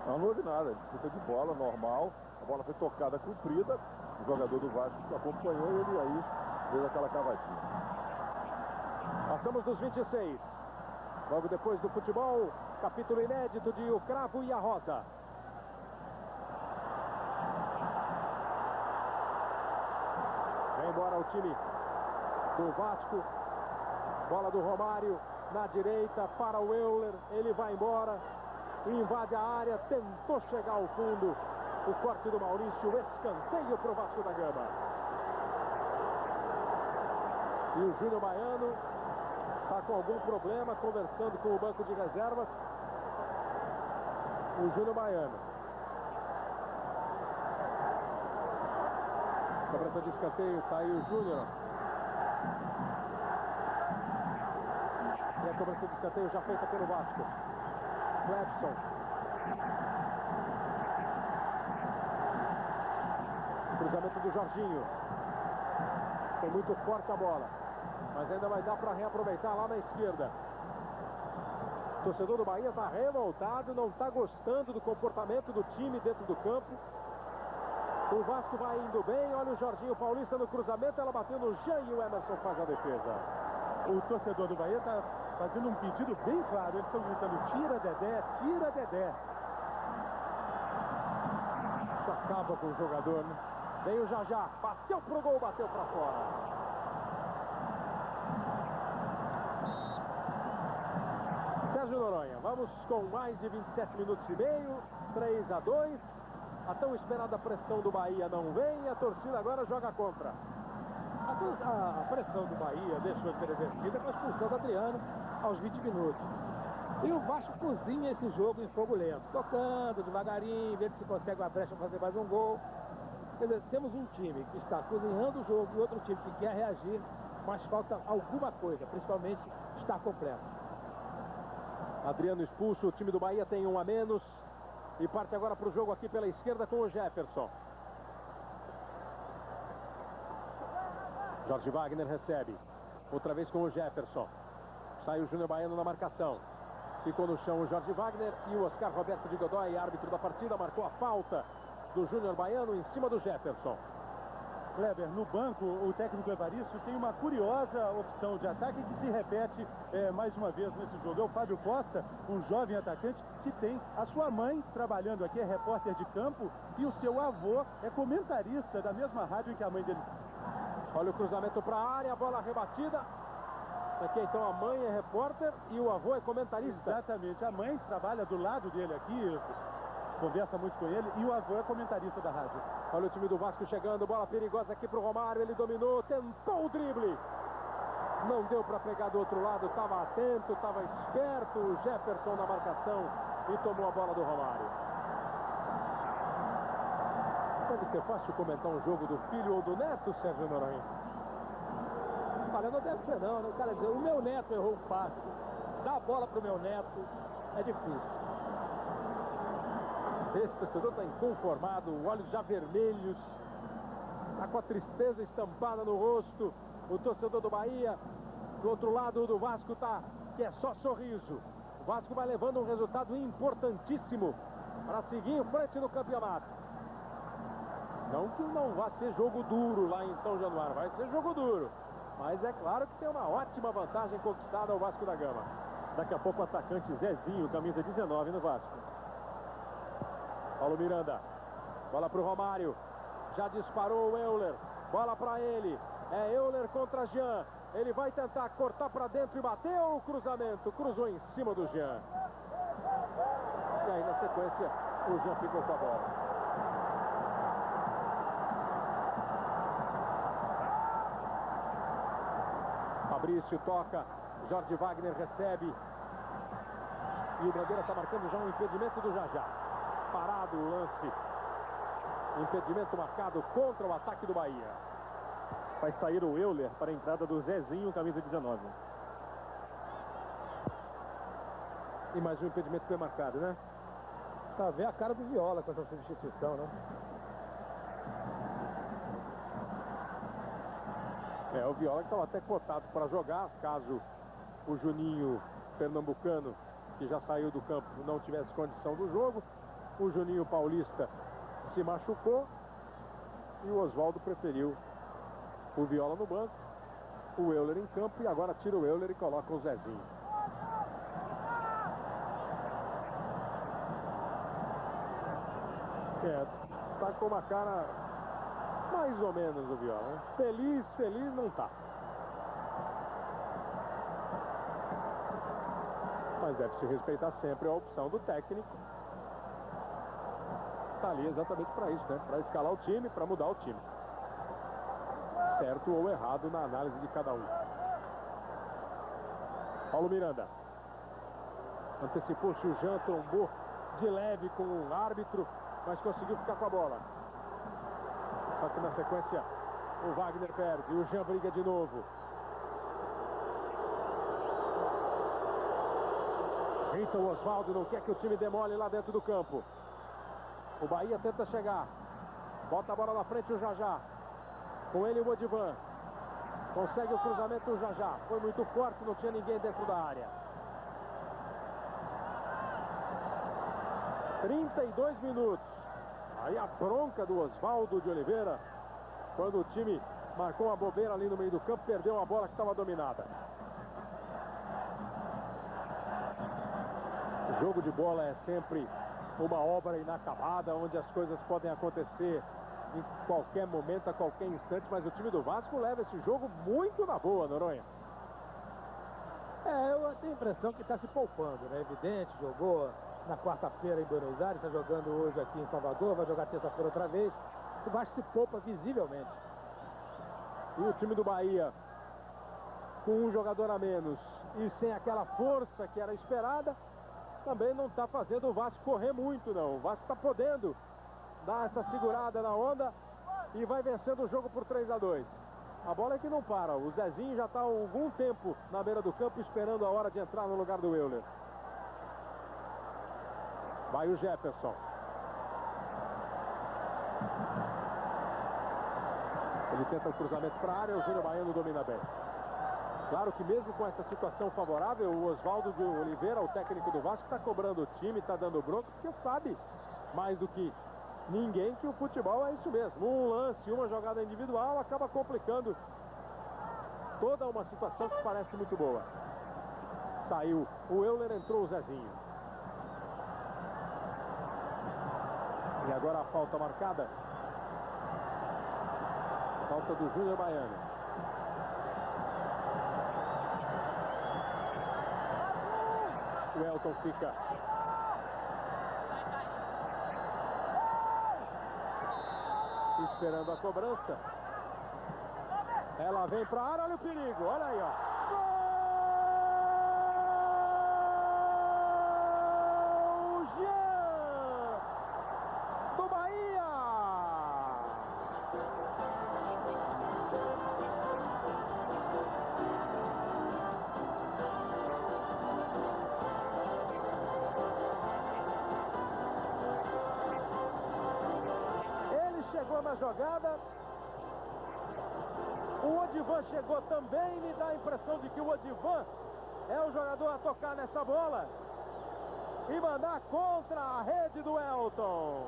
Não houve nada, disputa de bola, normal. A bola foi tocada, comprida. O jogador do Vasco acompanhou e ele aí fez aquela cavadinha. Passamos dos 26. Logo depois do futebol, capítulo inédito de O Cravo e a Rosa. Vem embora o time do Vasco. Bola do Romário na direita para o Euler. Ele vai embora, invade a área, tentou chegar ao fundo. O corte do Maurício, o escanteio para o Vasco da Gama. E o Júnior Baiano está com algum problema, conversando com o banco de reservas. O Júnior Baiano. Cobrança de escanteio, está aí o Júnior. E a cobrança de escanteio já feita pelo Vasco. Clebson. Cruzamento do Jorginho. Foi muito forte a bola, mas ainda vai dar para reaproveitar lá na esquerda. O torcedor do Bahia está revoltado, não está gostando do comportamento do time dentro do campo. O Vasco vai indo bem, olha o Jorginho Paulista no cruzamento, ela bateu no Jean e o Emerson faz a defesa. O torcedor do Bahia está fazendo um pedido bem claro, eles estão gritando: tira Dedé, tira Dedé. Isso acaba com o jogador, né? Vem o Jajá, bateu pro gol, bateu para fora. Sérgio Noronha, vamos com mais de 27 minutos e meio, 3-2. A tão esperada pressão do Bahia não vem e a torcida agora joga contra. A pressão do Bahia deixou de ser exercida com a expulsão do Adriano aos 20 minutos. E o Vasco cozinha esse jogo em fogo lento, tocando devagarinho, vendo se consegue uma brecha para fazer mais um gol. Quer dizer, temos um time que está cozinhando o jogo e outro time que quer reagir, mas falta alguma coisa, principalmente estar completo. Adriano expulso, o time do Bahia tem um a menos e parte agora para o jogo aqui pela esquerda com o Jefferson. Jorge Wagner recebe, outra vez com o Jefferson. Sai o Júnior Baiano na marcação. Ficou no chão o Jorge Wagner e o Oscar Roberto de Godoy, árbitro da partida, marcou a falta do Júnior Baiano em cima do Jefferson. Kleber, no banco, o técnico Evaristo tem uma curiosa opção de ataque que se repete mais uma vez nesse jogo. É o Fábio Costa, um jovem atacante que tem a sua mãe trabalhando aqui, é repórter de campo, e o seu avô é comentarista da mesma rádio em que a mãe dele... Olha o cruzamento para a área, a bola rebatida. Aqui então a mãe é repórter e o avô é comentarista. Exatamente, a mãe trabalha do lado dele aqui, conversa muito com ele, e o avô é comentarista da rádio. Olha o time do Vasco chegando, bola perigosa aqui para o Romário, ele dominou, tentou o drible. Não deu para pegar do outro lado, estava atento, estava esperto o Jefferson na marcação e tomou a bola do Romário. Deve ser fácil comentar um jogo do filho ou do neto, Sérgio Noronha? Olha, não deve ser não, né? O cara dizer, o meu neto errou um passe, dá a bola pro meu neto, é difícil. Esse torcedor está inconformado, olhos já vermelhos, está com a tristeza estampada no rosto. O torcedor do Bahia, do outro lado do Vasco, tá que é só sorriso. O Vasco vai levando um resultado importantíssimo para seguir em frente no campeonato. Não que não vá ser jogo duro lá em São Januário, vai ser jogo duro. Mas é claro que tem uma ótima vantagem conquistada ao Vasco da Gama. Daqui a pouco o atacante Zezinho, camisa 19 no Vasco. Paulo Miranda, bola para o Romário, Já disparou o Euler. Bola para ele. É Euler contra Jean. Ele vai tentar cortar para dentro e bateu o cruzamento. Cruzou em cima do Jean. E aí, na sequência, o Jean ficou com a bola. Fabrício toca. Jorge Wagner recebe. E o Bandeira está marcando já um impedimento do Jajá. Parado o lance. Impedimento marcado contra o ataque do Bahia. Vai sair o Euler para a entrada do Zezinho, camisa 19. E mais um impedimento foi marcado, né? Pra ver a cara do Viola com essa substituição, né? É, o Viola que estava até cotado para jogar, caso o Juninho pernambucano, que já saiu do campo, não tivesse condição do jogo. O Juninho Paulista se machucou e o Oswaldo preferiu o Viola no banco, o Euler em campo, e agora tira o Euler e coloca o Zezinho. Tá com uma cara mais ou menos o Viola, né? Feliz não tá. Mas deve se respeitar sempre a opção do técnico. Tá ali exatamente para isso, né? Para escalar o time, para mudar o time. Certo ou errado na análise de cada um. Paulo Miranda. Antecipou-se o Jean, trombou de leve com o árbitro, mas conseguiu ficar com a bola. Só que na sequência o Wagner perde, o Jean briga de novo. Então o Oswaldo não quer que o time demole lá dentro do campo. O Bahia tenta chegar. Bota a bola na frente o Jajá. Com ele o Odivan. Consegue o cruzamento o Jajá. Foi muito forte, não tinha ninguém dentro da área. 32 minutos. Aí a bronca do Oswaldo de Oliveira. Quando o time marcou uma bobeira ali no meio do campo, perdeu a bola que estava dominada. O jogo de bola é sempre uma obra inacabada, onde as coisas podem acontecer em qualquer momento, a qualquer instante, mas o time do Vasco leva esse jogo muito na boa, Noronha. Eu tenho a impressão que está se poupando, né? Evidente, jogou na quarta-feira em Buenos Aires, está jogando hoje aqui em Salvador, vai jogar terça-feira outra vez. O Vasco se poupa visivelmente. E o time do Bahia, com um jogador a menos e sem aquela força que era esperada, também não está fazendo o Vasco correr muito, não. O Vasco está podendo dar essa segurada na onda e vai vencendo o jogo por 3-2. A bola é que não para. O Zezinho já está há algum tempo na beira do campo esperando a hora de entrar no lugar do Euler. Vai o Jefferson. Ele tenta o cruzamento para a área, o Júnior Baiano domina bem. Claro que mesmo com essa situação favorável, o Oswaldo de Oliveira, o técnico do Vasco, está cobrando o time, está dando bronca, porque sabe mais do que ninguém que o futebol é isso mesmo. Um lance, uma jogada individual acaba complicando toda uma situação que parece muito boa. Saiu o Euler, entrou o Zezinho. E agora a falta marcada. Falta do Júnior Baiano. O Elton fica esperando a cobrança. Ela vem para a área, olha o perigo, olha aí, ó. Gol! Jean! Do Bahia! Chegou na jogada, o Odivan chegou também, me dá a impressão de que o Odivan é o jogador a tocar nessa bola e mandar contra a rede do Elton.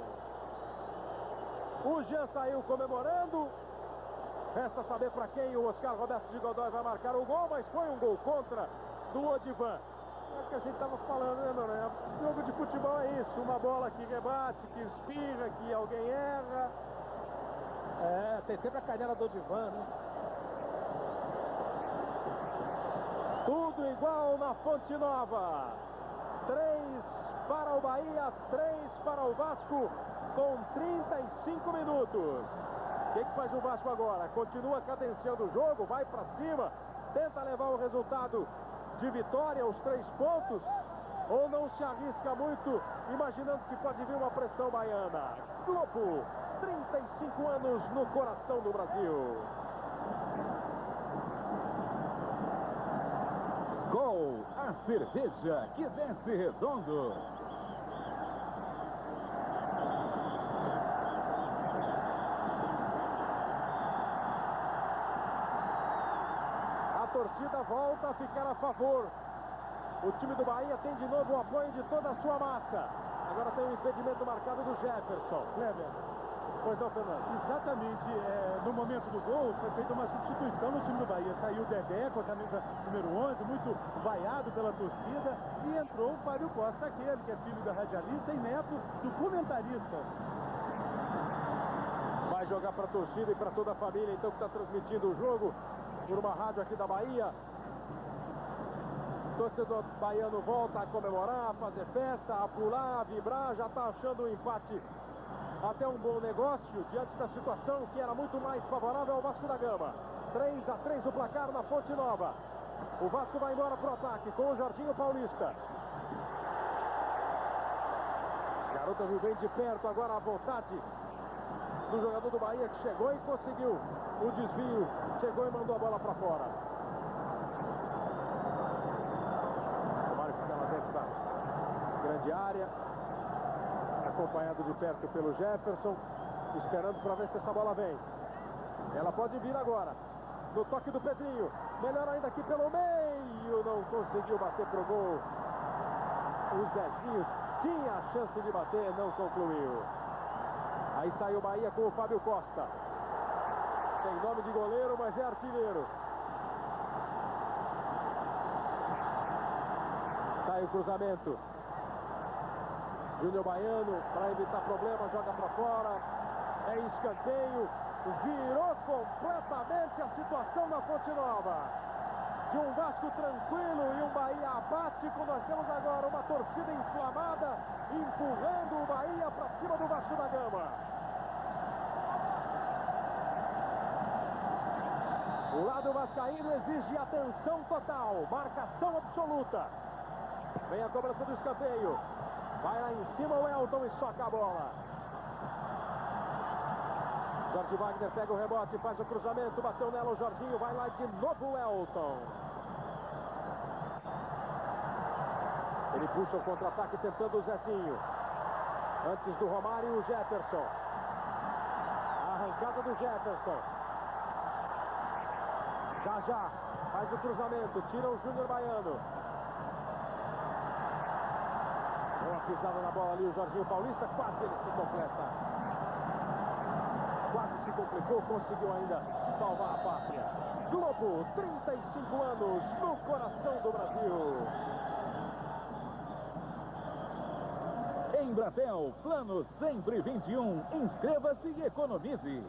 O Jean saiu comemorando, resta saber para quem o Oscar Roberto de Godoy vai marcar o gol, mas foi um gol contra do Odivan. É o que a gente estava falando, né, Noronha? Jogo de futebol é isso, uma bola que rebate, que espirra, que alguém erra. É, tem sempre a canela do Odivan, né? Tudo igual na Fonte Nova. 3 para o Bahia, 3 para o Vasco, com 35 minutos. O que faz o Vasco agora? Continua cadenciando o jogo, vai para cima, tenta levar o resultado de vitória, os 3 pontos, ou não se arrisca muito, imaginando que pode vir uma pressão baiana. Globo, 35 anos no coração do Brasil. Skol, a cerveja que desce redondo. A torcida volta a ficar a favor. O time do Bahia tem de novo o apoio de toda a sua massa. Agora tem um impedimento marcado do Jefferson. Kleber. Pois não, Fernando. Exatamente, no momento do gol foi feita uma substituição no time do Bahia. Saiu o Dedé com a camisa número 11, muito vaiado pela torcida, e entrou o Fábio Costa, aquele que é filho da radialista e neto do comentarista. Vai jogar para a torcida e para toda a família, então, que está transmitindo o jogo por uma rádio aqui da Bahia. O torcedor baiano volta a comemorar, a fazer festa, a pular, a vibrar, já está achando o empate até um bom negócio diante da situação que era muito mais favorável ao Vasco da Gama. 3-3 o placar na Fonte Nova. O Vasco vai embora para o ataque com o Jorginho Paulista. Garota viu bem de perto agora a vontade do jogador do Bahia, que chegou e conseguiu o desvio, chegou e mandou a bola para fora. O Mário fica lá dentro da grande área, acompanhado de perto pelo Jefferson, esperando para ver se essa bola vem. Ela pode vir agora, no toque do Pedrinho, melhor ainda aqui pelo meio, não conseguiu bater pro gol. O Zezinho tinha a chance de bater, não concluiu. Aí sai o Bahia com o Fábio Costa. Tem nome de goleiro, mas é artilheiro. Sai o cruzamento. Júnior Baiano, para evitar problema, joga para fora. É escanteio. Virou completamente a situação na Fonte Nova. De um Vasco tranquilo e um Bahia apático, nós temos agora uma torcida inflamada, empurrando o Bahia para cima do Vasco da Gama. O lado vascaíno exige atenção total, marcação absoluta. Vem a cobrança do escanteio. Vai lá em cima o Elton e soca a bola. Jorge Wagner pega o rebote, faz o cruzamento, bateu nela o Jorginho, vai lá de novo o Elton. Ele puxa o contra-ataque tentando o Zezinho. Antes do Romário, o Jefferson. A arrancada do Jefferson. Já faz o cruzamento, tira o Júnior Baiano. Uma pisada na bola ali o Jorginho Paulista, quase ele se completa. Quase se complicou, conseguiu ainda salvar a pátria. Globo, 35 anos no coração do Brasil. Embratel, plano sempre 21. Inscreva-se e economize.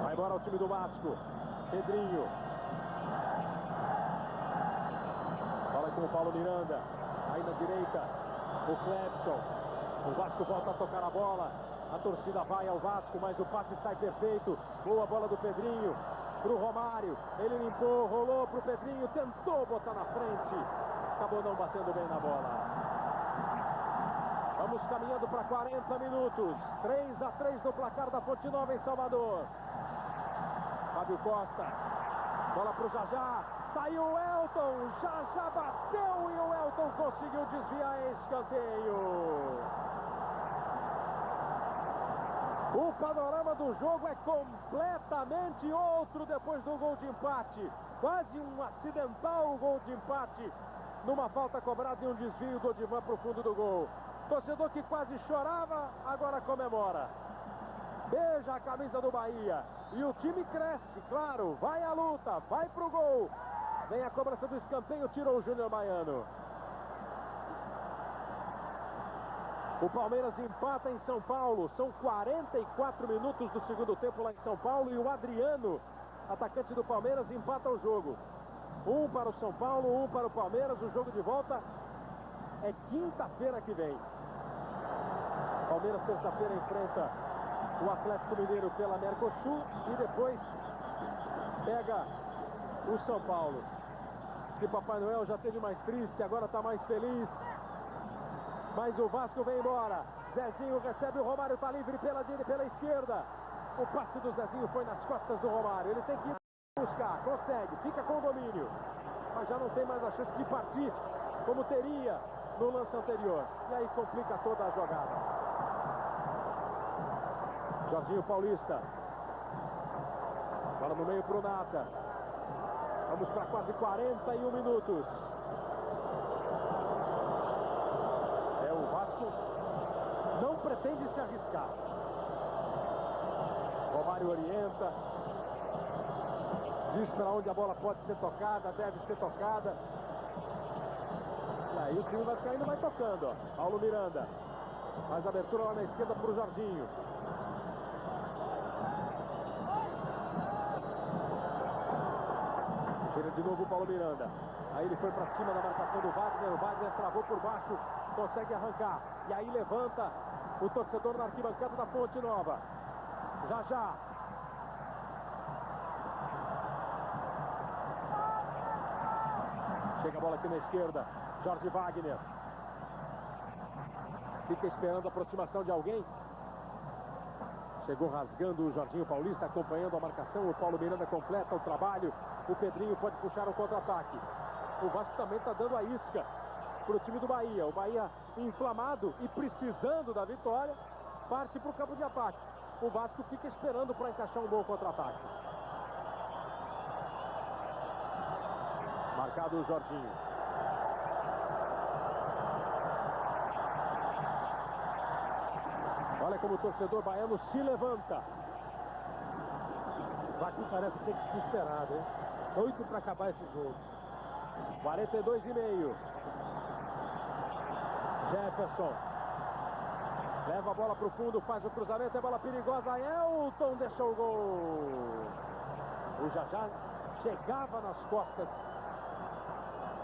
Vai embora o time do Vasco. Pedrinho. Bola com o Paulo Miranda. Aí na direita, o Clebson. O Vasco volta a tocar a bola. A torcida vai ao Vasco, mas o passe sai perfeito. Boa bola do Pedrinho para o Romário. Ele limpou, rolou para o Pedrinho, tentou botar na frente. Acabou não batendo bem na bola. Vamos caminhando para 40 minutos. 3-3 no placar da Fonte Nova em Salvador. Fábio Costa. Bola para o Jajá. Saiu o Elton, já bateu e o Elton conseguiu desviar escanteio. O panorama do jogo é completamente outro depois do gol de empate. Quase um acidental gol de empate numa falta cobrada e um desvio do Odivan para o fundo do gol. Torcedor que quase chorava, agora comemora. Beija a camisa do Bahia. E o time cresce, claro, vai à luta, vai pro gol. Vem a cobrança do escanteio, tirou o Júnior Baiano. O Palmeiras empata em São Paulo. São 44 minutos do segundo tempo lá em São Paulo. E o Adriano, atacante do Palmeiras, empata o jogo. Um para o São Paulo, um para o Palmeiras. O jogo de volta é quinta-feira que vem. Palmeiras, terça-feira, enfrenta o Atlético Mineiro pela Mercosul. E depois pega o São Paulo. Se Papai Noel já esteve mais triste, agora está mais feliz. Mas o Vasco vem embora. Zezinho recebe, o Romário está livre pela esquerda. O passe do Zezinho foi nas costas do Romário. Ele tem que buscar, consegue, fica com o domínio. Mas já não tem mais a chance de partir como teria no lance anterior. E aí complica toda a jogada. Jorginho Paulista. Bola no meio para o Nata. Vamos para quase 41 minutos. O Vasco não pretende se arriscar. Romário orienta. Diz para onde a bola pode ser tocada, deve ser tocada. E aí o time vascaíno vai tocando, ó. Paulo Miranda. Faz abertura lá na esquerda para o Jorginho. Tira de novo o Paulo Miranda. Aí ele foi para cima da marcação do Wagner. O Wagner travou por baixo. Consegue arrancar. E aí levanta o torcedor na arquibancada da Fonte Nova. Já. Chega a bola aqui na esquerda. Jorge Wagner. Fica esperando a aproximação de alguém. Chegou rasgando o Jorginho Paulista, acompanhando a marcação. O Paulo Miranda completa o trabalho. O Pedrinho pode puxar o contra-ataque. O Vasco também está dando a isca para o time do Bahia. O Bahia inflamado e precisando da vitória, parte para o campo de ataque. O Vasco fica esperando para encaixar um bom contra-ataque. Marcado o Jorginho. Olha como o torcedor baiano se levanta. O Vasco parece ter desesperado, hein? 8 para acabar esse jogo. 42,5. Jefferson. Leva a bola para o fundo, faz o cruzamento, é bola perigosa. Elton deixou o gol. O Jajá chegava nas costas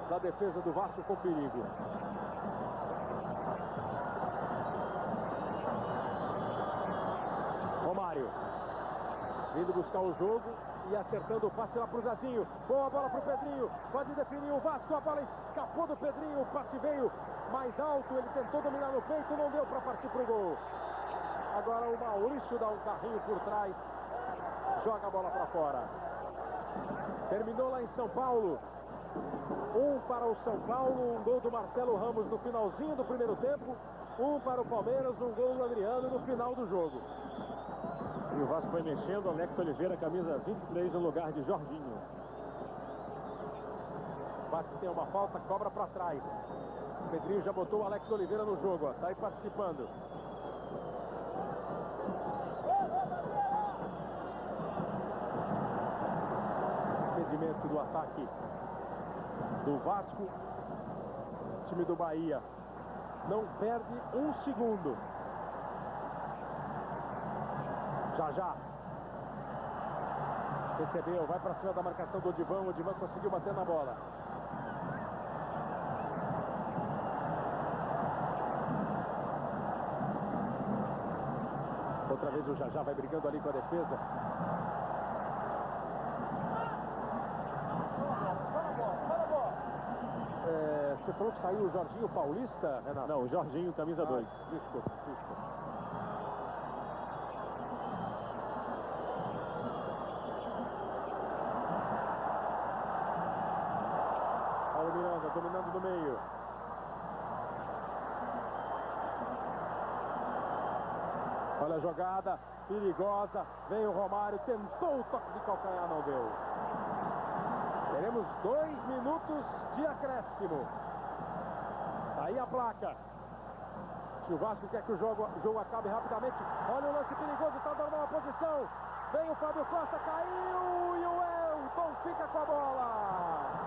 da defesa do Vasco com perigo. Romário. Vindo buscar o jogo e acertando o passe lá para o Zezinho. Boa bola para o Pedrinho. Pode definir o Vasco. A bola escapou do Pedrinho. O passe veio mais alto. Ele tentou dominar no peito. Não deu para partir para o gol. Agora o Maurício dá um carrinho por trás. Joga a bola para fora. Terminou lá em São Paulo. 1 para o São Paulo. Um gol do Marcelo Ramos no finalzinho do primeiro tempo. 1 para o Palmeiras. Um gol do Adriano no final do jogo. E o Vasco vai mexendo, Alex Oliveira, camisa 23 no lugar de Jorginho. O Vasco tem uma falta, cobra para trás. O Pedrinho já botou o Alex Oliveira no jogo, ó. Tá aí participando. Impedimento do ataque do Vasco. O time do Bahia não perde um segundo. Já. Recebeu, vai para cima da marcação do Odivan. O Odivan conseguiu bater na bola. Outra vez o Já vai brigando ali com a defesa. Você falou que saiu o Jorginho Paulista, Renato? Não, o Jorginho, camisa 2. Desculpa. Paulo Miranda dominando no meio. Olha a jogada, perigosa. Vem o Romário, tentou o toque de calcanhar, não deu. Teremos 2 minutos de acréscimo. Aí a placa. Se o Vasco quer que o jogo acabe rapidamente. Olha o lance perigoso, está dando uma posição. Vem o Fábio Costa, caiu e o Elton fica com a bola.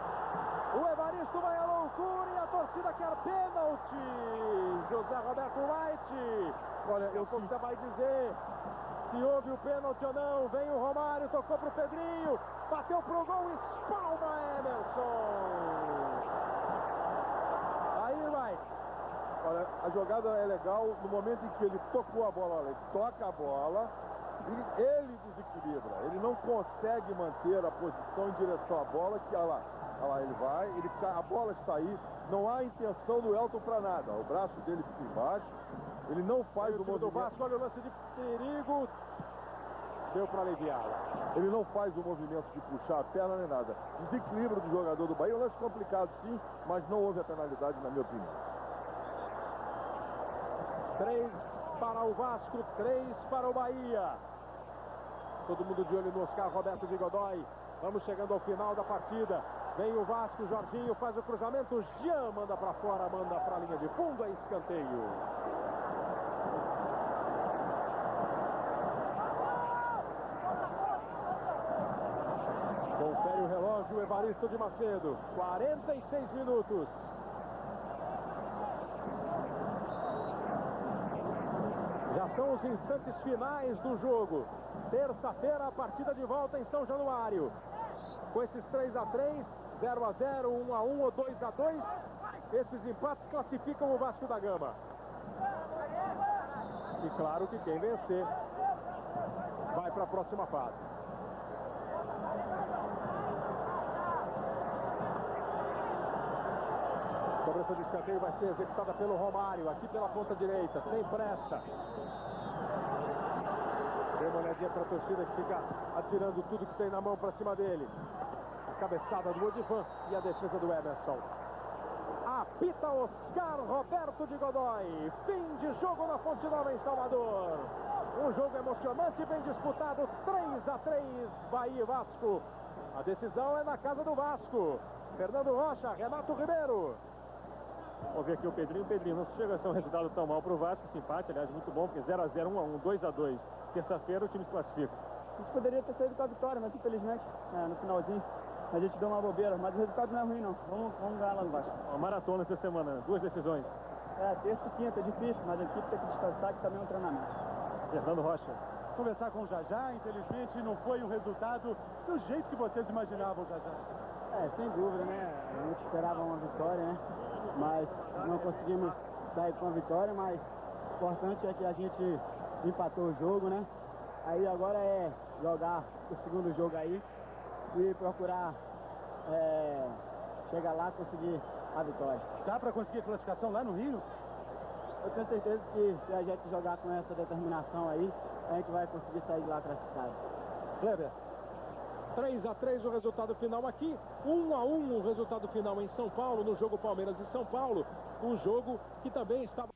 O Evaristo Isso vai à loucura e a torcida quer pênalti. José Roberto White. Olha, eu como você vai dizer se houve o pênalti ou não. Vem o Romário, tocou pro Pedrinho, bateu pro gol, espalma Emerson. Aí vai. Olha, a jogada é legal no momento em que ele tocou a bola, olha, ele toca a bola, ele desequilibra, ele não consegue manter a posição em direção à bola, que olha lá, ele vai, a bola está aí, não há intenção do Elton para nada, o braço dele fica embaixo, ele não faz o movimento. Do Vasco, olha o lance de perigo, deu para aliviá-la. Ele não faz o movimento de puxar a perna nem nada, desequilíbrio do jogador do Bahia, um lance complicado sim, mas não houve a penalidade na minha opinião. 3 para o Vasco, 3 para o Bahia. Todo mundo de olho no Oscar Roberto de Godoy. Vamos chegando ao final da partida. Vem o Vasco, Jorginho faz o cruzamento. Jean manda para fora, manda para a linha de fundo, é escanteio. Confere o relógio, Evaristo de Macedo. 46 minutos. Já são os instantes finais do jogo. Terça-feira, a partida de volta em São Januário. Com esses 3-3, 0-0, 1-1 ou 2-2, esses empates classificam o Vasco da Gama. E claro que quem vencer vai para a próxima fase. A cobrança de escanteio vai ser executada pelo Romário, aqui pela ponta direita, sem pressa. Deu uma olhadinha para a torcida que fica atirando tudo que tem na mão para cima dele. A cabeçada do Odivan e a defesa do Emerson. Apita Oscar Roberto de Godoy. Fim de jogo na Fonte Nova em Salvador. Um jogo emocionante, bem disputado. 3-3, Bahia e Vasco. A decisão é na casa do Vasco. Fernando Rocha, Renato Ribeiro. Vamos ver aqui o Pedrinho. Pedrinho, não chega a ser um resultado tão mal para o Vasco. Esse empate, aliás, muito bom, porque 0-0, 1-1, 2-2. Terça-feira o time se classifica. A gente poderia ter saído com a vitória, mas infelizmente, no finalzinho, a gente deu uma bobeira. Mas o resultado não é ruim, não. Vamos ganhar lá no Vasco. Uma maratona essa semana, 2 decisões. Terça e quinta, é difícil, mas a equipe tem que descansar, que também é um treinamento. Fernando Rocha. Conversar com o Jajá, infelizmente não foi um resultado do jeito que vocês imaginavam, Jajá. Sem dúvida, né? A gente esperava uma vitória, né? Mas não conseguimos sair com a vitória, mas o importante é que a gente empatou o jogo, né? Aí agora é jogar o segundo jogo aí e procurar chegar lá e conseguir a vitória. Dá para conseguir a classificação lá no Rio? Eu tenho certeza que se a gente jogar com essa determinação aí, a gente vai conseguir sair de lá classificado. Kleber. 3-3 o resultado final aqui, 1-1 o resultado final em São Paulo, no jogo Palmeiras e São Paulo, um jogo que também estava...